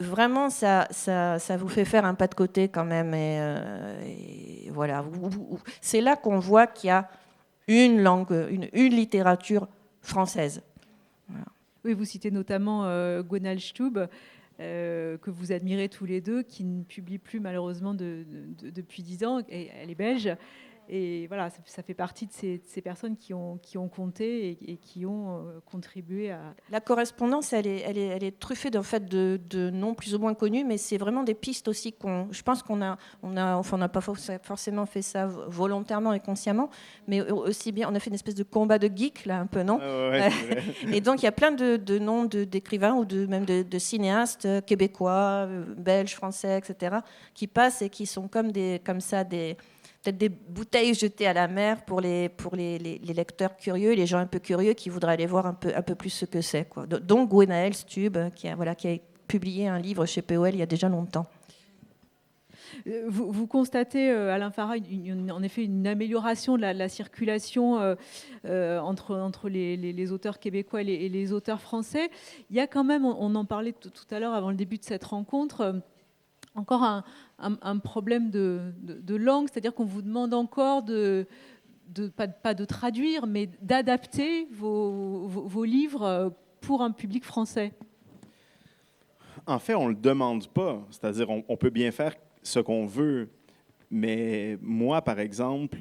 vraiment, ça vous fait faire un pas de côté quand même. Et voilà, c'est là qu'on voit qu'il y a une langue, une littérature française. Voilà. Oui, vous citez notamment Gwenal Stub, que vous admirez tous les deux, qui ne publie plus malheureusement depuis 10 ans. Et elle est belge. Et voilà, ça fait partie de ces personnes qui ont compté et qui ont contribué à... La correspondance, elle est truffée de noms plus ou moins connus, mais c'est vraiment des pistes aussi je pense qu'on n'a pas forcément fait ça volontairement et consciemment, mais aussi bien, on a fait une espèce de combat de geeks, là, un peu, non ? Ouais, et donc, il y a plein de noms d'écrivains ou même de cinéastes québécois, belges, français, etc., qui passent et qui sont comme ça, peut-être des bouteilles jetées à la mer pour les lecteurs curieux, les gens un peu curieux qui voudraient aller voir un peu plus ce que c'est, quoi. Donc Gwenaëlle Stub, qui a publié un livre chez POL il y a déjà longtemps. Vous constatez, Alain Farah, en effet une amélioration de la circulation entre les auteurs québécois et les auteurs français. Il y a quand même, on en parlait tout à l'heure avant le début de cette rencontre, encore un problème de langue, c'est-à-dire qu'on vous demande encore pas de traduire, mais d'adapter vos livres pour un public français. En fait, on ne le demande pas. C'est-à-dire, on peut bien faire ce qu'on veut. Mais moi, par exemple,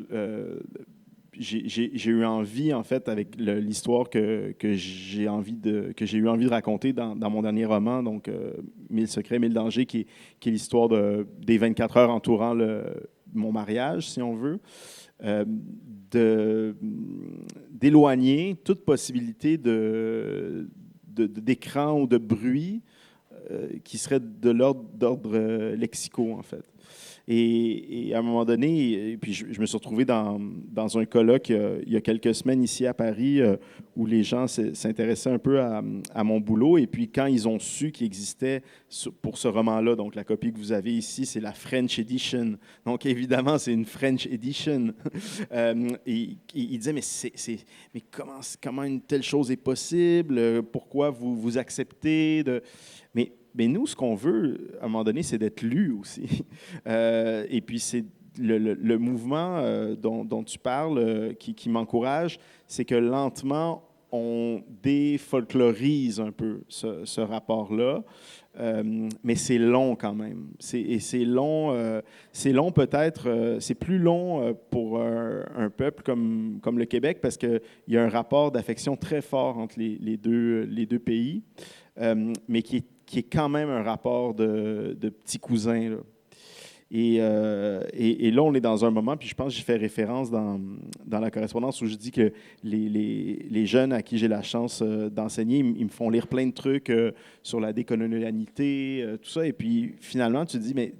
j'ai eu envie, en fait, avec l'histoire que j'ai eu envie de raconter dans mon dernier roman, donc 1000 secrets, 1000 dangers, qui est l'histoire des 24 heures entourant mon mariage, si on veut, d'éloigner toute possibilité d'écran ou de bruit qui serait de d'ordre lexicaux, en fait. Et à un moment donné, et puis je me suis retrouvé dans un colloque il y a quelques semaines ici à Paris où les gens s'intéressaient un peu à mon boulot. Et puis quand ils ont su qu'il existait pour ce roman-là, donc la copie que vous avez ici, c'est la French Edition. Donc évidemment, c'est une French Edition. Et ils disaient, mais comment une telle chose est possible? Pourquoi vous acceptez de... Mais nous, ce qu'on veut, à un moment donné, c'est d'être lu aussi. Et puis, c'est le mouvement dont tu parles qui m'encourage, c'est que lentement, on défolklorise un peu ce rapport-là. Mais c'est long quand même. C'est long peut-être, c'est plus long pour un peuple comme le Québec parce qu'il y a un rapport d'affection très fort entre les deux pays, mais qui est quand même un rapport de petits cousins, là. Et là, on est dans un moment, puis je pense que j'y fais référence dans la correspondance où je dis que les jeunes à qui j'ai la chance d'enseigner, ils me font lire plein de trucs sur la décolonialité, tout ça. Et puis finalement, tu te dis, mais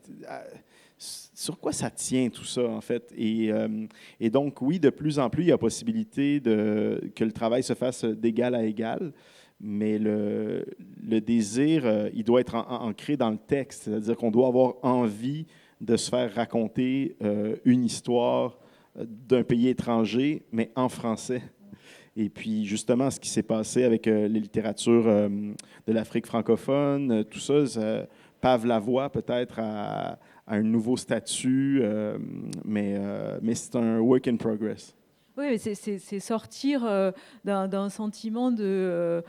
sur quoi ça tient tout ça, en fait? Et donc, oui, de plus en plus, il y a possibilité que le travail se fasse d'égal à égal. Mais le désir, il doit être ancré dans le texte. C'est-à-dire qu'on doit avoir envie de se faire raconter une histoire d'un pays étranger, mais en français. Et puis, justement, ce qui s'est passé avec les littératures de l'Afrique francophone, tout ça pave la voie peut-être à un nouveau statut, mais c'est un work in progress. Oui, c'est sortir d'un sentiment de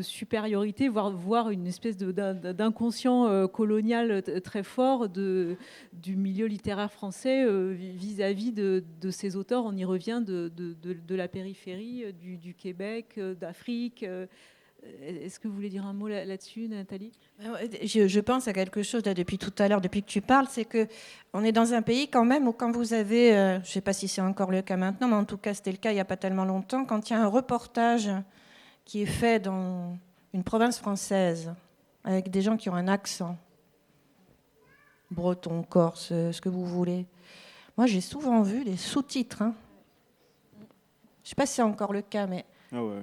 supériorité, voire une espèce d'inconscient colonial très fort du milieu littéraire français vis-à-vis de ces auteurs. On y revient de la périphérie, du Québec, d'Afrique. Est-ce que vous voulez dire un mot là-dessus, Nathalie ? Je pense à quelque chose là, depuis tout à l'heure, depuis que tu parles, c'est qu'on est dans un pays quand même où quand vous avez, je ne sais pas si c'est encore le cas maintenant, mais en tout cas c'était le cas il n'y a pas tellement longtemps, quand il y a un reportage qui est fait dans une province française avec des gens qui ont un accent, breton, corse, ce que vous voulez. Moi j'ai souvent vu les sous-titres. Hein. Je ne sais pas si c'est encore le cas, mais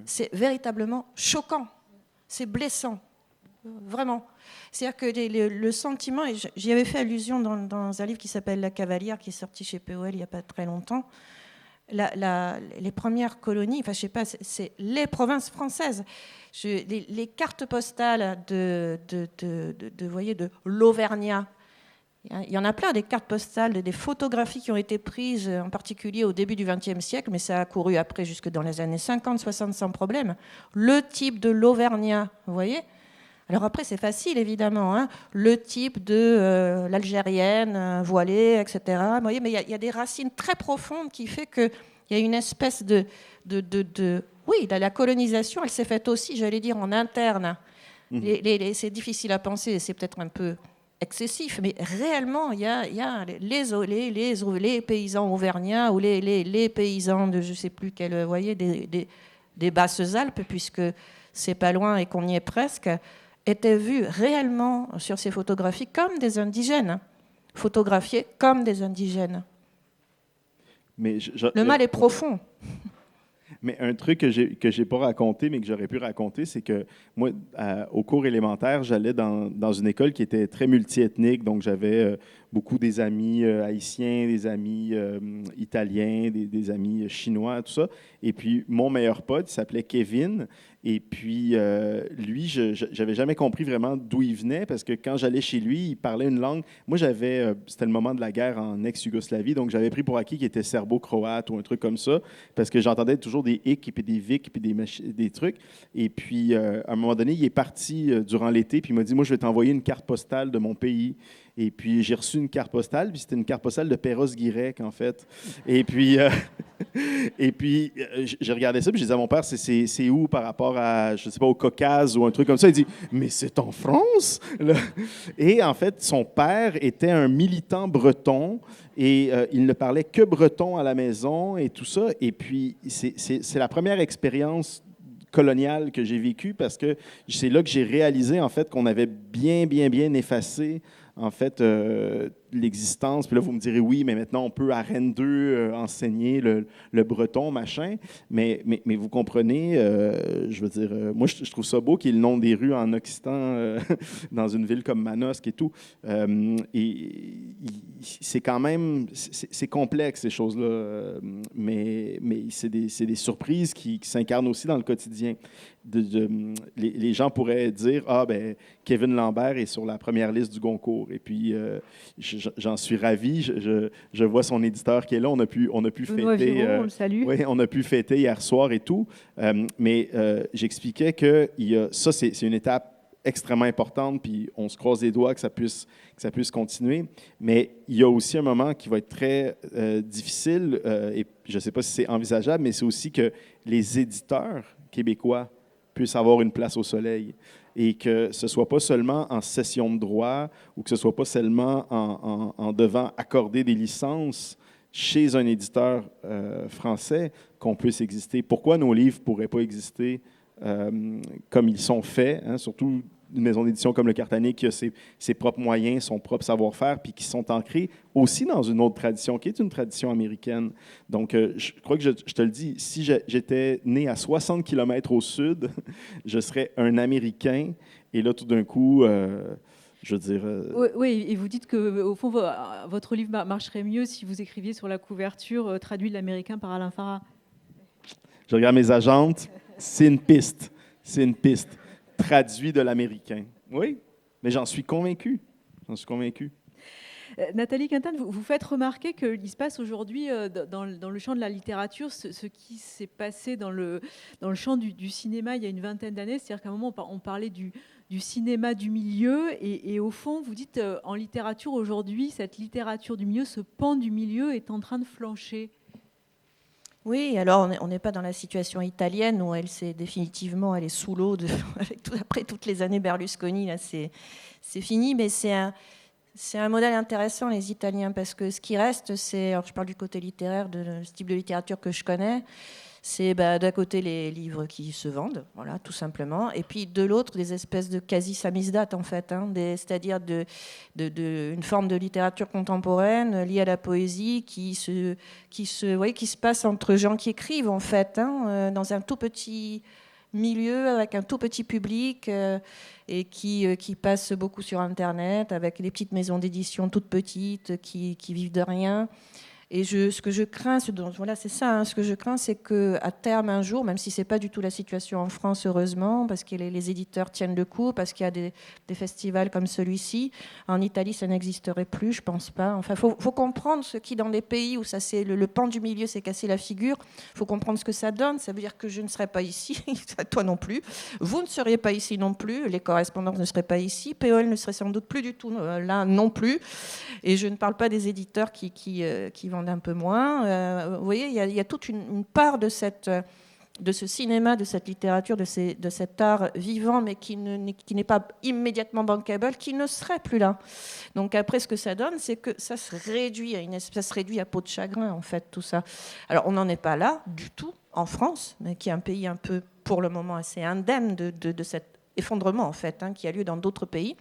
c'est véritablement choquant, c'est blessant. Vraiment. C'est-à-dire que le sentiment, et j'y avais fait allusion dans un livre qui s'appelle La Cavalière, qui est sorti chez POL il n'y a pas très longtemps, les premières colonies, enfin je sais pas, c'est les provinces françaises. Les cartes postales voyez, de l'Auvergnat, il y en a plein, des cartes postales, des photographies qui ont été prises, en particulier au début du XXe siècle, mais ça a couru après jusque dans les années 50, 60 sans problème. Le type de l'Auvergnat, vous voyez ? Alors après, c'est facile, évidemment. Hein. Le type de l'algérienne, voilée, etc. Vous voyez, mais il y a des racines très profondes qui fait qu'il y a une espèce de... Oui, la colonisation, elle s'est faite aussi, j'allais dire, en interne. C'est difficile à penser, c'est peut-être un peu excessif, mais réellement, il y a les paysans auvergnats ou les paysans de je ne sais plus quel, vous voyez, des Basses-Alpes, puisque c'est pas loin et qu'on y est presque, étaient vus réellement sur ces photographies comme des indigènes, photographiés comme des indigènes. Mais le mal est profond. Mais un truc que j'ai pas raconté, mais que j'aurais pu raconter, c'est que moi, au cours élémentaire, j'allais dans une école qui était très multiethnique. Donc, j'avais beaucoup des amis haïtiens, des amis italiens, des amis chinois, tout ça. Et puis, mon meilleur pote, il s'appelait Kevin. Et puis, lui, je n'avais jamais compris vraiment d'où il venait parce que quand j'allais chez lui, il parlait une langue. Moi, c'était le moment de la guerre en ex-Yougoslavie, donc j'avais pris pour acquis qu'il était serbo-croate ou un truc comme ça parce que j'entendais toujours des hic et puis des vic et puis des trucs. Et puis, à un moment donné, il est parti durant l'été puis il m'a dit, moi, je vais t'envoyer une carte postale de mon pays. Et puis, j'ai reçu une carte postale, puis c'était une carte postale de Perros-Guirec, en fait. Et puis, Et puis, j'ai regardé ça, puis je disais à mon père, c'est où par rapport à, je ne sais pas, au Caucase ou un truc comme ça? Il dit, mais c'est en France? Là. Et en fait, son père était un militant breton et il ne parlait que breton à la maison et tout ça. Et puis, c'est la première expérience coloniale que j'ai vécue parce que c'est là que j'ai réalisé, en fait, qu'on avait bien effacé en fait, l'existence. Puis là, vous me direz, oui, mais maintenant, on peut à Rennes 2 enseigner le breton, machin. Mais vous comprenez, je veux dire, moi, je trouve ça beau qu'il y ait le nom des rues en occitan dans une ville comme Manosque et tout. Et c'est quand même, c'est complexe, ces choses-là. Mais c'est des surprises qui s'incarnent aussi dans le quotidien. Les gens pourraient dire, ah, ben Kevin Lambert est sur la première liste du Goncourt. Et puis, j'en suis ravi. Je vois son éditeur qui est là. On a pu Benoît fêter. Viraud, on le salue. Oui, on a pu fêter hier soir et tout. Mais j'expliquais que ça, c'est une étape extrêmement importante, puis on se croise les doigts que ça puisse continuer. Mais il y a aussi un moment qui va être très difficile, et je ne sais pas si c'est envisageable, mais c'est aussi que les éditeurs québécois puissent avoir une place au soleil et que ce ne soit pas seulement en cession de droit ou que ce ne soit pas seulement en devant accorder des licences chez un éditeur français qu'on puisse exister. Pourquoi nos livres ne pourraient pas exister comme ils sont faits, hein, surtout une maison d'édition comme Le Cartanier qui a ses propres moyens, son propre savoir-faire, puis qui sont ancrés aussi dans une autre tradition, qui est une tradition américaine. Donc, je crois que je te le dis, si j'étais né à 60 km au sud, je serais un Américain, et là, tout d'un coup, je veux dire... Oui, et vous dites qu'au fond, votre livre marcherait mieux si vous écriviez sur la couverture traduit de l'américain par Alain Farah. Je regarde mes agentes, c'est une piste. Traduit de l'américain. Oui, mais j'en suis convaincu. Nathalie Quintane, vous faites remarquer qu'il se passe aujourd'hui dans le champ de la littérature ce qui s'est passé dans le champ du cinéma il y a une vingtaine d'années. C'est-à-dire qu'à un moment, on parlait du cinéma du milieu et au fond, vous dites en littérature aujourd'hui, cette littérature du milieu, ce pan du milieu est en train de flancher. Oui, alors on n'est pas dans la situation italienne où elle est sous l'eau après toutes les années Berlusconi, là c'est fini, mais c'est un modèle intéressant, les Italiens, parce que ce qui reste, alors je parle du côté littéraire, de ce type de littérature que je connais, c'est d'un côté les livres qui se vendent, voilà, tout simplement, et puis de l'autre des espèces de quasi-samizdat en fait, hein, c'est-à-dire une forme de littérature contemporaine liée à la poésie qui se passe entre gens qui écrivent en fait, hein, dans un tout petit milieu avec un tout petit public et qui passe beaucoup sur Internet avec des petites maisons d'édition toutes petites qui vivent de rien. Et ce que je crains, ce que je crains, c'est qu'à terme, un jour, même si ce n'est pas du tout la situation en France, heureusement, parce que les éditeurs tiennent le coup, parce qu'il y a des festivals comme celui-ci, en Italie, ça n'existerait plus, je ne pense pas. Enfin, faut comprendre ce qui, dans des pays où ça, le pan du milieu s'est cassé la figure, il faut comprendre ce que ça donne. Ça veut dire que je ne serai pas ici, toi non plus, vous ne seriez pas ici non plus, les correspondants ne seraient pas ici, POL ne serait sans doute plus du tout là non plus. Et je ne parle pas des éditeurs qui vendent un peu moins. Vous voyez, il y a toute une part de ce cinéma, de cette littérature, de cet art vivant, mais qui n'est pas immédiatement bankable, qui ne serait plus là. Donc après, ce que ça donne, c'est que ça se réduit à peau de chagrin, en fait, tout ça. Alors, on n'en est pas là du tout en France, mais qui est un pays un peu, pour le moment, assez indemne de cet effondrement, en fait, hein, qui a lieu dans d'autres pays.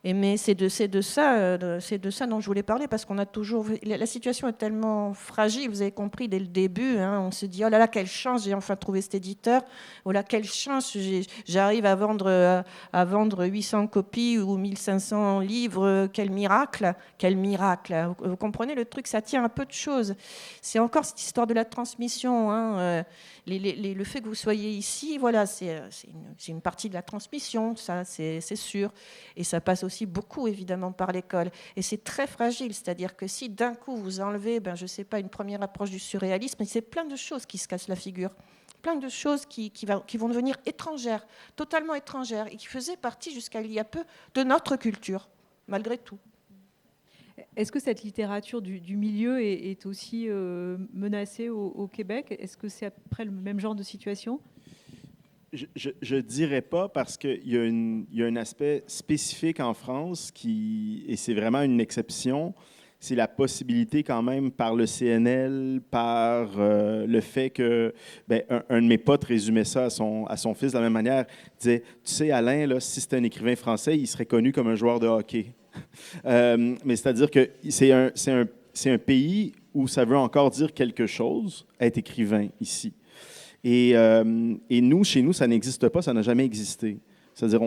Mais c'est de ça dont je voulais parler, parce qu'on a toujours... La situation est tellement fragile, vous avez compris dès le début, hein, on se dit, oh là là, quelle chance, j'ai enfin trouvé cet éditeur, oh là, quelle chance, j'arrive à vendre 800 copies ou 1500 livres, quel miracle. Vous comprenez, le truc, ça tient à peu de choses. C'est encore cette histoire de la transmission, hein, le fait que vous soyez ici, voilà, c'est une partie de la transmission, ça, c'est sûr. Et ça passe aussi beaucoup, évidemment, par l'école. Et c'est très fragile, c'est-à-dire que si d'un coup vous enlevez, je ne sais pas, une première approche du surréalisme, c'est plein de choses qui se cassent la figure. Plein de choses qui vont devenir étrangères, totalement étrangères, et qui faisaient partie, jusqu'à il y a peu, de notre culture, malgré tout. Est-ce que cette littérature du milieu est aussi menacée au Québec? Est-ce que c'est après le même genre de situation? Je ne dirais pas parce qu'il y a un aspect spécifique en France et c'est vraiment une exception, c'est la possibilité quand même par le CNL, par le fait que, un de mes potes résumait ça à son fils de la même manière, il disait, tu sais Alain, là, si c'était un écrivain français, il serait connu comme un joueur de hockey. Mais c'est-à-dire que c'est un pays où ça veut encore dire quelque chose, être écrivain ici. Et nous, chez nous, ça n'existe pas, ça n'a jamais existé. C'est-à-dire,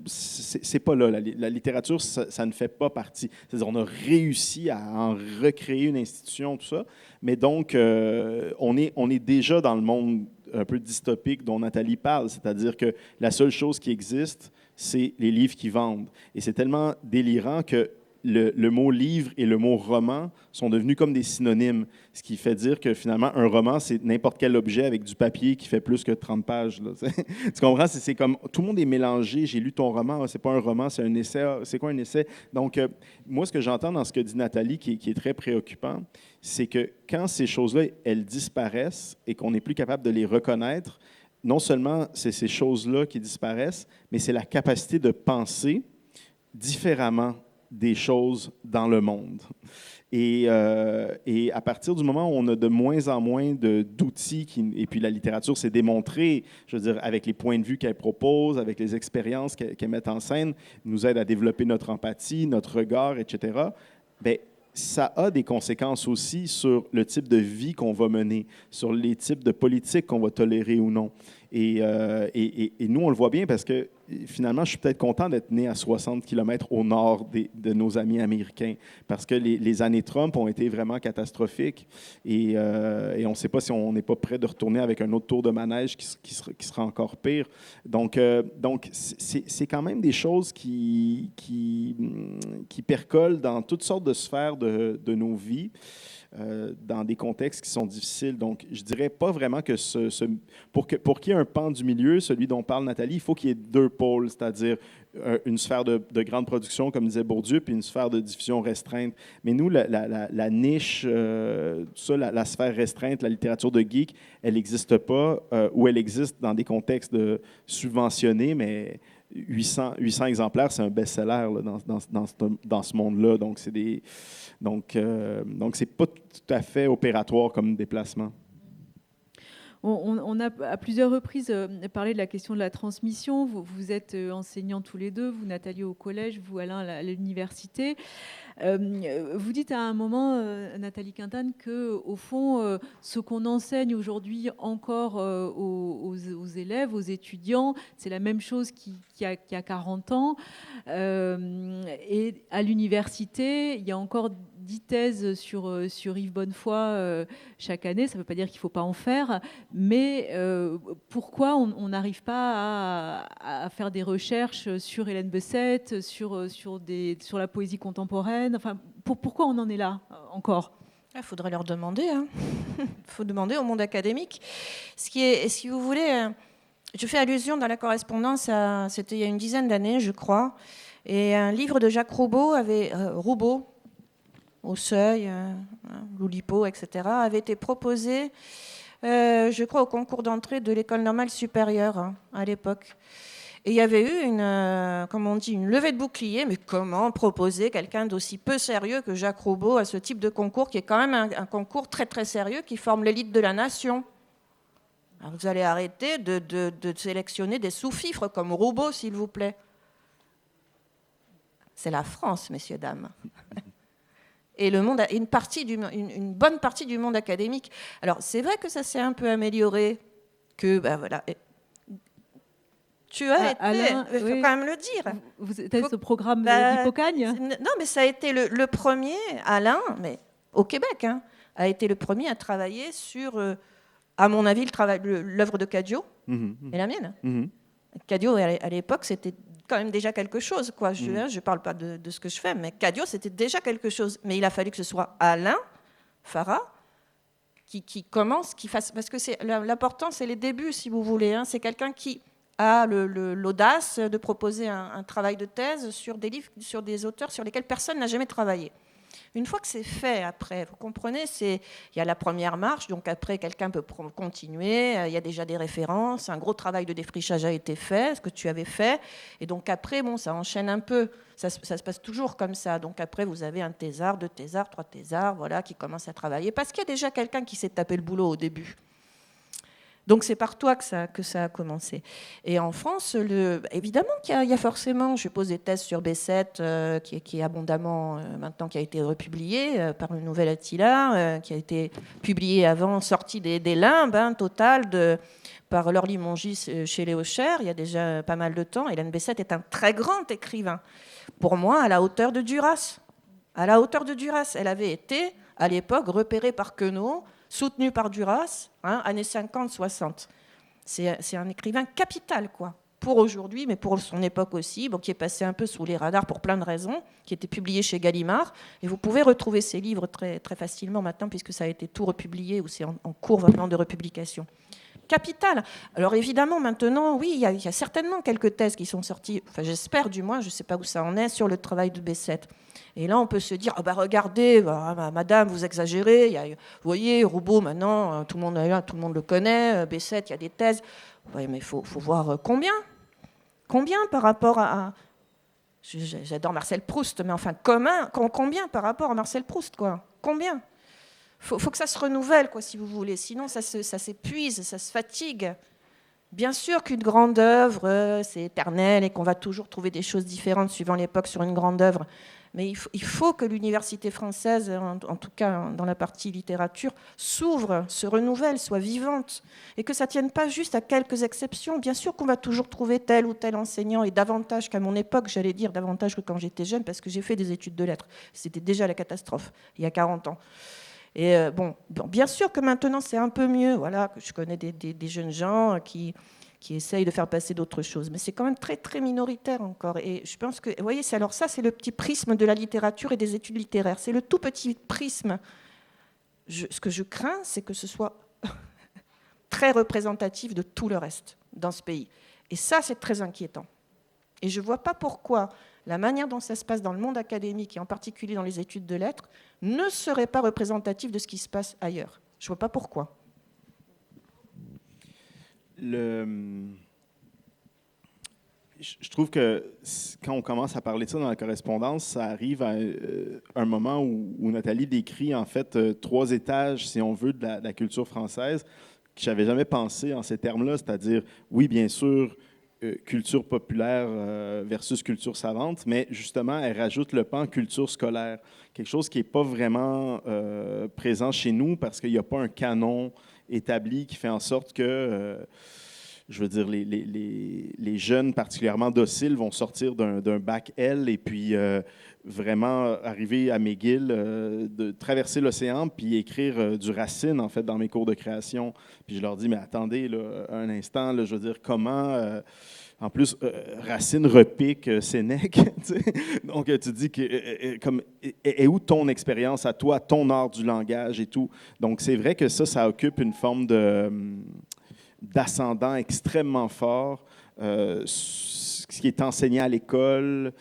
c'est pas là. La littérature, ça ne fait pas partie. C'est-à-dire, on a réussi à en recréer une institution, tout ça. Mais donc, on est déjà dans le monde un peu dystopique dont Nathalie parle. C'est-à-dire que la seule chose qui existe, c'est les livres qui vendent. Et c'est tellement délirant que le mot livre et le mot roman sont devenus comme des synonymes, ce qui fait dire que finalement, un roman, c'est n'importe quel objet avec du papier qui fait plus que 30 pages. Là, tu comprends? C'est comme, tout le monde est mélangé. J'ai lu ton roman, c'est pas un roman, c'est un essai. C'est quoi un essai? Donc, moi, ce que j'entends dans ce que dit Nathalie, qui est très préoccupant, c'est que quand ces choses-là, elles disparaissent et qu'on n'est plus capable de les reconnaître, non seulement c'est ces choses-là qui disparaissent, mais c'est la capacité de penser différemment des choses dans le monde. Et à partir du moment où on a de moins en moins d'outils, et puis la littérature s'est démontrée, je veux dire, avec les points de vue qu'elle propose, avec les expériences qu'elle met en scène, nous aide à développer notre empathie, notre regard, etc., bien, ça a des conséquences aussi sur le type de vie qu'on va mener, sur les types de politiques qu'on va tolérer ou non. Et nous, on le voit bien parce que finalement, je suis peut-être content d'être né à 60 km au nord de nos amis américains parce que les années Trump ont été vraiment catastrophiques et on ne sait pas si on n'est pas prêt de retourner avec un autre tour de manège qui sera encore pire. Donc c'est quand même des choses qui percolent dans toutes sortes de sphères de nos vies. Dans des contextes qui sont difficiles. Donc, je ne dirais pas vraiment que pour qu'il y ait un pan du milieu, celui dont parle Nathalie, il faut qu'il y ait deux pôles, c'est-à-dire une sphère de grande production, comme disait Bourdieu, puis une sphère de diffusion restreinte. Mais nous, la niche, la sphère restreinte, la littérature de geek, elle n'existe pas, ou elle existe dans des contextes subventionnés, mais 800 exemplaires, c'est un best-seller là, dans ce monde-là. Donc, c'est pas tout à fait opératoire comme déplacement. On a à plusieurs reprises parlé de la question de la transmission. Vous êtes enseignants tous les deux, vous Nathalie au collège, vous Alain à l'université. Vous dites à un moment, Nathalie Quintane, qu'au fond, ce qu'on enseigne aujourd'hui encore aux élèves, aux étudiants, c'est la même chose qu'il y a 40 ans. Et à l'université, il y a encore 10 thèses sur Yves Bonnefoy chaque année. Ça ne veut pas dire qu'il ne faut pas en faire, mais pourquoi on n'arrive pas à faire des recherches sur Hélène Bessette, sur la poésie contemporaine? Enfin, pourquoi on en est là encore? Il faudrait leur demander. Il faut demander au monde académique. Si vous voulez, je fais allusion dans la correspondance, c'était il y a une dizaine d'années, je crois, et un livre de Jacques Roubaud, au Seuil, l'Oulipo, etc., avait été proposé, je crois, au concours d'entrée de l'École normale supérieure à l'époque. Et il y avait eu une levée de bouclier, mais comment proposer quelqu'un d'aussi peu sérieux que Jacques Roubaud à ce type de concours, qui est quand même un concours très très sérieux, qui forme l'élite de la nation. Alors vous allez arrêter de sélectionner des sous-fifres comme Roubaud, s'il vous plaît. C'est la France, messieurs, dames. Et le monde, une bonne partie du monde académique. Alors, c'est vrai que ça s'est un peu amélioré, que, voilà. Tu as été, Alain, il faut quand même le dire. Vous êtes ce programme d'Hippocagne ? Non, mais ça a été le premier, Alain, mais au Québec, a été le premier à travailler sur, à mon avis, l'œuvre de Cadio et la mienne. Cadio, à l'époque, c'était quand même déjà quelque chose, quoi. Je ne parle pas de ce que je fais, mais Cadio, c'était déjà quelque chose. Mais il a fallu que ce soit Alain Farah qui commence, qui fasse... Parce que l'important, c'est les débuts, si vous voulez. C'est quelqu'un qui a l'audace de proposer un travail de thèse sur des livres, sur des auteurs sur lesquels personne n'a jamais travaillé. Une fois que c'est fait, après, vous comprenez, il y a la première marche, donc après, quelqu'un peut continuer, il y a déjà des références, un gros travail de défrichage a été fait, ce que tu avais fait, et donc après, bon, ça enchaîne un peu, ça se passe toujours comme ça. Donc après, vous avez un thésard, 2 thésards, 3 thésards, voilà, qui commencent à travailler, parce qu'il y a déjà quelqu'un qui s'est tapé le boulot au début. Donc c'est par toi que ça a commencé. Et en France, évidemment qu'il y a forcément, je pose des thèses sur B7, qui est abondamment, maintenant, qui a été republié par le Nouvel Attila, qui a été publié avant, sorti des limbes, total, par Laure Limongis chez Léo Cher, il y a déjà pas mal de temps. Hélène B7 est un très grand écrivain. Pour moi, à la hauteur de Duras. À la hauteur de Duras. Elle avait été, à l'époque, repérée par Queneau, soutenu par Duras, années 50-60. C'est un écrivain capital, quoi, pour aujourd'hui, mais pour son époque aussi, qui est passé un peu sous les radars pour plein de raisons, qui était publié chez Gallimard. Et vous pouvez retrouver ces livres très, très facilement maintenant, puisque ça a été tout republié, ou c'est en cours vraiment de republication. Capital. Alors évidemment, maintenant, oui, il y a certainement quelques thèses qui sont sorties, enfin j'espère du moins, je ne sais pas où ça en est, sur le travail de B7. Et là, on peut se dire, regardez, madame, vous exagérez, vous voyez, Roubaud, maintenant, tout le monde le connaît, B7, il y a des thèses. Oui, mais il faut voir combien. Combien par rapport à... J'adore Marcel Proust, mais enfin, combien par rapport à Marcel Proust, quoi? Combien? Faut que ça se renouvelle, quoi, si vous voulez. Sinon, ça s'épuise, ça se fatigue. Bien sûr qu'une grande œuvre, c'est éternel et qu'on va toujours trouver des choses différentes suivant l'époque sur une grande œuvre. Mais il faut que l'université française, en tout cas dans la partie littérature, s'ouvre, se renouvelle, soit vivante. Et que ça ne tienne pas juste à quelques exceptions. Bien sûr qu'on va toujours trouver tel ou tel enseignant, et davantage qu'à mon époque, j'allais dire davantage que quand j'étais jeune, parce que j'ai fait des études de lettres. C'était déjà la catastrophe, il y a 40 ans. Et bien sûr que maintenant c'est un peu mieux. Voilà, je connais des jeunes gens qui essayent de faire passer d'autres choses, mais c'est quand même très très minoritaire encore. Et je pense que, vous voyez, c'est le petit prisme de la littérature et des études littéraires. C'est le tout petit prisme. Ce que je crains, c'est que ce soit très représentatif de tout le reste dans ce pays. Et ça, c'est très inquiétant. Et je ne vois pas pourquoi la manière dont ça se passe dans le monde académique, et en particulier dans les études de lettres, ne serait pas représentative de ce qui se passe ailleurs. Je ne vois pas pourquoi. Je trouve que quand on commence à parler de ça dans la correspondance, ça arrive à un moment où Nathalie décrit en fait 3 étages, si on veut, de la culture française, que je n'avais jamais pensé en ces termes-là, c'est-à-dire, oui, bien sûr, culture populaire versus culture savante, mais justement, elle rajoute le pan culture scolaire, quelque chose qui n'est pas vraiment présent chez nous parce qu'il n'y a pas un canon établi qui fait en sorte que, je veux dire, les jeunes particulièrement dociles vont sortir d'un bac L et puis vraiment arriver à McGill, de traverser l'océan puis écrire du Racine, en fait, dans mes cours de création. Puis je leur dis, mais attendez là, un instant, là, je veux dire, comment... en plus, Racine repique Sénèque. Donc, tu dis que, et où ton expérience à toi, ton art du langage et tout. Donc, c'est vrai que ça occupe une forme d'ascendant extrêmement fort, ce qui est enseigné à l'école.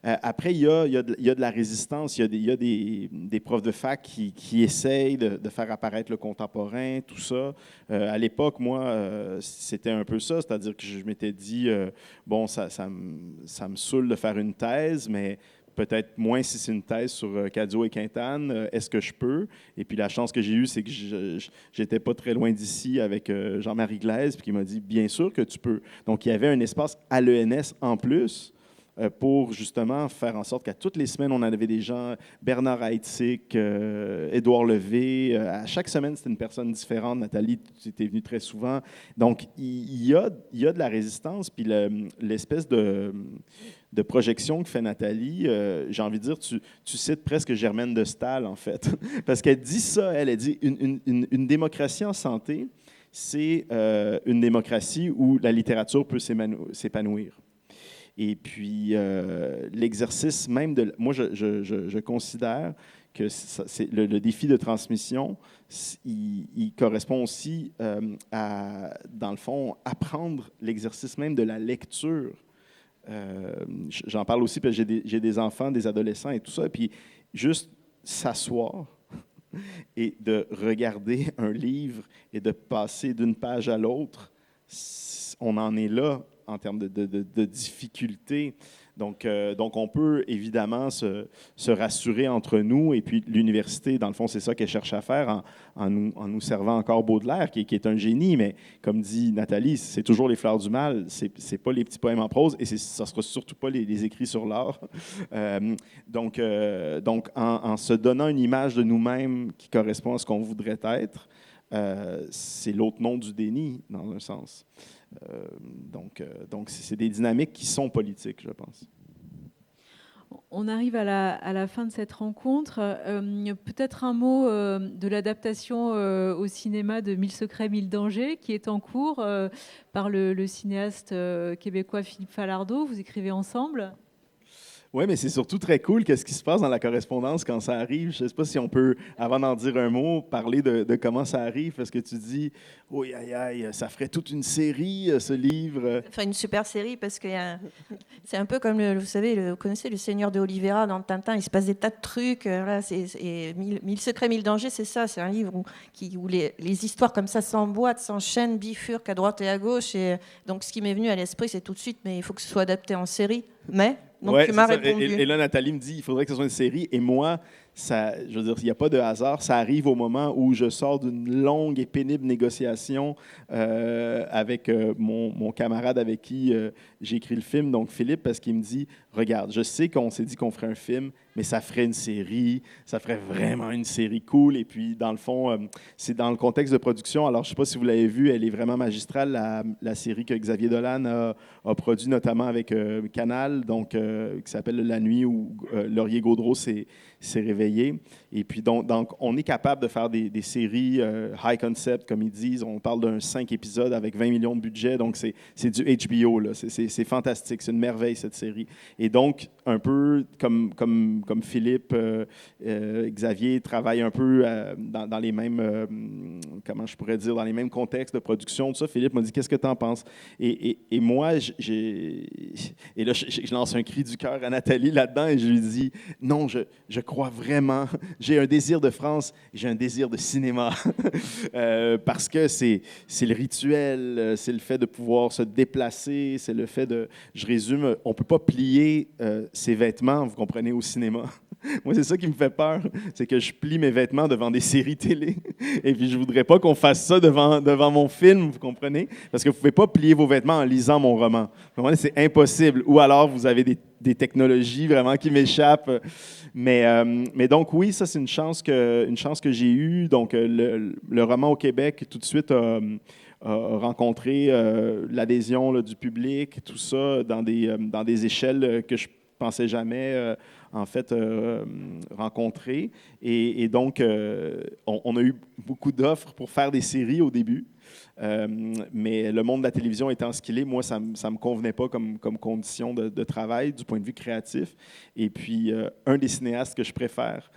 Après, il y a de la résistance, il y a des profs de fac qui essayent de faire apparaître le contemporain, tout ça. À l'époque, moi, c'était un peu ça, c'est-à-dire que je m'étais dit, bon, ça me saoule de faire une thèse, mais peut-être moins si c'est une thèse sur Cadio et Quintane, est-ce que je peux? Et puis la chance que j'ai eue, c'est que j'étais pas très loin d'ici avec Jean-Marie Glaise, puis qui m'a dit, bien sûr que tu peux. Donc, il y avait un espace à l'ENS en plus, pour justement faire en sorte qu'à toutes les semaines, on avait des gens, Bernard Heitzig, Édouard Levé, à chaque semaine, c'était une personne différente. Nathalie, tu étais venue très souvent. Donc, il y a de la résistance, puis l'espèce de projection que fait Nathalie, j'ai envie de dire, tu cites presque Germaine de Staël, en fait, parce qu'elle dit ça, elle dit, une démocratie en santé, c'est une démocratie où la littérature peut s'épanouir. Et puis, l'exercice même de... Moi, je considère que c'est le défi de transmission, il correspond aussi à, dans le fond, apprendre l'exercice même de la lecture. J'en parle aussi parce que j'ai des enfants, des adolescents et tout ça, puis juste s'asseoir et de regarder un livre et de passer d'une page à l'autre, on en est là en termes de difficulté. Donc, on peut évidemment se rassurer entre nous. Et puis, l'université, dans le fond, c'est ça qu'elle cherche à faire en nous servant encore Baudelaire, qui est un génie. Mais comme dit Nathalie, c'est toujours les fleurs du mal. C'est pas les petits poèmes en prose et ça ne sera surtout pas les écrits sur l'art. Donc, en se donnant une image de nous-mêmes qui correspond à ce qu'on voudrait être, c'est l'autre nom du déni, dans un sens. Donc, c'est des dynamiques qui sont politiques, je pense. On arrive à la fin de cette rencontre. Peut-être un mot de l'adaptation au cinéma de 1000 secrets, 1000 dangers, qui est en cours par le cinéaste québécois Philippe Falardeau. Vous écrivez ensemble. Oui, mais c'est surtout très cool qu'est-ce qui se passe dans la correspondance quand ça arrive. Je ne sais pas si on peut, avant d'en dire un mot, parler de comment ça arrive, parce que tu dis, oh aïe aïe, ça ferait toute une série, ce livre. Enfin, une super série, parce que c'est un peu comme, vous savez, vous connaissez Le Seigneur de Oliveira dans Tintin, il se passe des tas de trucs. Là, et 1000 secrets, 1000 dangers, c'est ça, c'est un livre où les histoires comme ça s'emboîtent, s'enchaînent, bifurquent à droite et à gauche. Et donc, ce qui m'est venu à l'esprit, c'est tout de suite, mais il faut que ce soit adapté en série. Donc, ouais, tu m'as répondu. Et là, Nathalie me dit il faudrait que ce soit une série. Et moi, je veux dire, il n'y a pas de hasard. Ça arrive au moment où je sors d'une longue et pénible négociation avec mon camarade avec qui j'ai écrit le film, donc Philippe, parce qu'il me dit regarde, je sais qu'on s'est dit qu'on ferait un film, mais ça ferait une série. Ça ferait vraiment une série cool. Et puis, dans le fond, c'est dans le contexte de production. Alors, je ne sais pas si vous l'avez vu, elle est vraiment magistrale, la série que Xavier Dolan a produit, notamment avec Canal, donc, qui s'appelle La Nuit, où Laurier Gaudreau s'est réveillé. Et puis, donc, on est capable de faire des séries high concept, comme ils disent. On parle d'un 5 épisodes avec 20 millions de budget. Donc, c'est du HBO, là. C'est fantastique. C'est une merveille, cette série. Et donc, un peu comme Philippe, Xavier travaille un peu dans les mêmes, comment je pourrais dire, dans les mêmes contextes de production. Tout ça, Philippe m'a dit, qu'est-ce que tu en penses? Et moi, et là, je lance un cri du cœur à Nathalie là-dedans et je lui dis, non, je crois vraiment, j'ai un désir de France, j'ai un désir de cinéma. Parce que c'est le rituel, c'est le fait de pouvoir se déplacer, c'est le fait de, je résume, on ne peut pas plier ses vêtements, vous comprenez, au cinéma. Moi, c'est ça qui me fait peur, c'est que je plie mes vêtements devant des séries télé. Et puis, je ne voudrais pas qu'on fasse ça devant mon film, vous comprenez? Parce que vous ne pouvez pas plier vos vêtements en lisant mon roman. Vous comprenez? C'est impossible. Ou alors, vous avez des technologies vraiment qui m'échappent. Mais donc, oui, ça, c'est une chance que j'ai eue. Donc, le roman au Québec, tout de suite, a rencontré l'adhésion du public, tout ça, dans des échelles que je pensais jamais en fait rencontrer. Et donc, on a eu beaucoup d'offres pour faire des séries au début. Mais le monde de la télévision étant ce qu'il est, moi, ça ne me convenait pas comme condition de travail du point de vue créatif. Et puis, un des cinéastes que je préfère,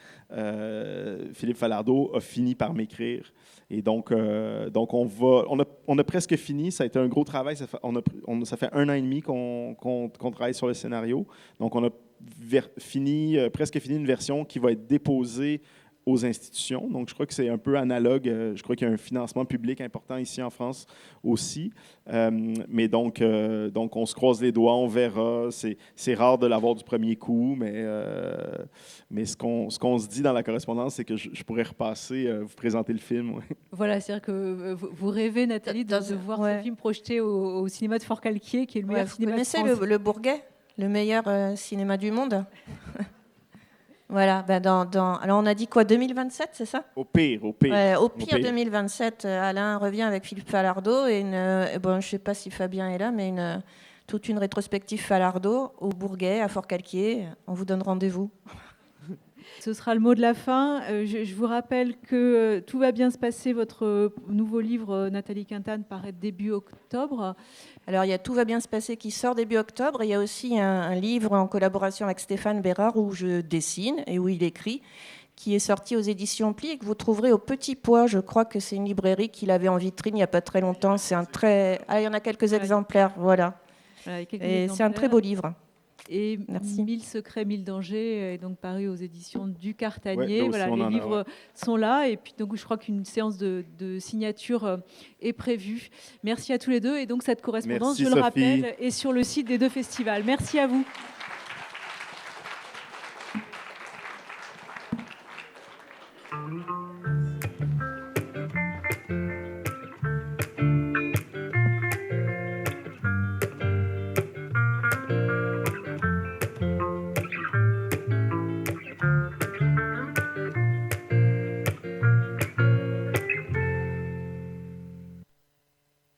Philippe Falardeau, a fini par m'écrire. Et donc on a presque fini. Ça a été un gros travail. Ça fait 1 an et demi qu'on travaille sur le scénario. Donc, on a presque fini une version qui va être déposée aux institutions. Donc, je crois que c'est un peu analogue. Je crois qu'il y a un financement public important ici en France aussi. Mais donc, on se croise les doigts, on verra. C'est rare de l'avoir du premier coup, mais ce qu'on se dit dans la correspondance, c'est que je pourrais repasser, vous présenter le film. Ouais. Voilà, c'est-à-dire que vous rêvez, Nathalie, de voir ce film projeté au cinéma de Fort-Calquier, qui est le meilleur cinéma de France. Vous connaissez le Bourget, le meilleur cinéma du monde? Voilà, alors on a dit quoi, 2027, c'est ça? Au pire. Au pire 2027, Alain revient avec Philippe Falardeau et je ne sais pas si Fabien est là, mais toute une rétrospective Falardeau au Bourget, à Fort-Calquier. On vous donne rendez-vous. Ce sera le mot de la fin. Je vous rappelle que Tout va bien se passer, votre nouveau livre, Nathalie Quintane, paraît début octobre. Alors, il y a Tout va bien se passer qui sort début octobre. Il y a aussi un livre en collaboration avec Stéphane Bérard où je dessine et où il écrit, qui est sorti aux éditions Pli et que vous trouverez au Petit Pois. Je crois que c'est une librairie qu'il avait en vitrine il n'y a pas très longtemps. C'est un très... Ah, il y en a quelques exemplaires, voilà. Et c'est un très beau livre. Et Merci. 1000 secrets, 1000 dangers est donc paru aux éditions du Cartanier. Ouais, voilà, on les en a, livres sont là. Et puis, donc, je crois qu'une séance de signature est prévue. Merci à tous les deux. Et donc, cette correspondance, Merci, je le Sophie. rappelle, est sur le site des deux festivals. Merci à vous.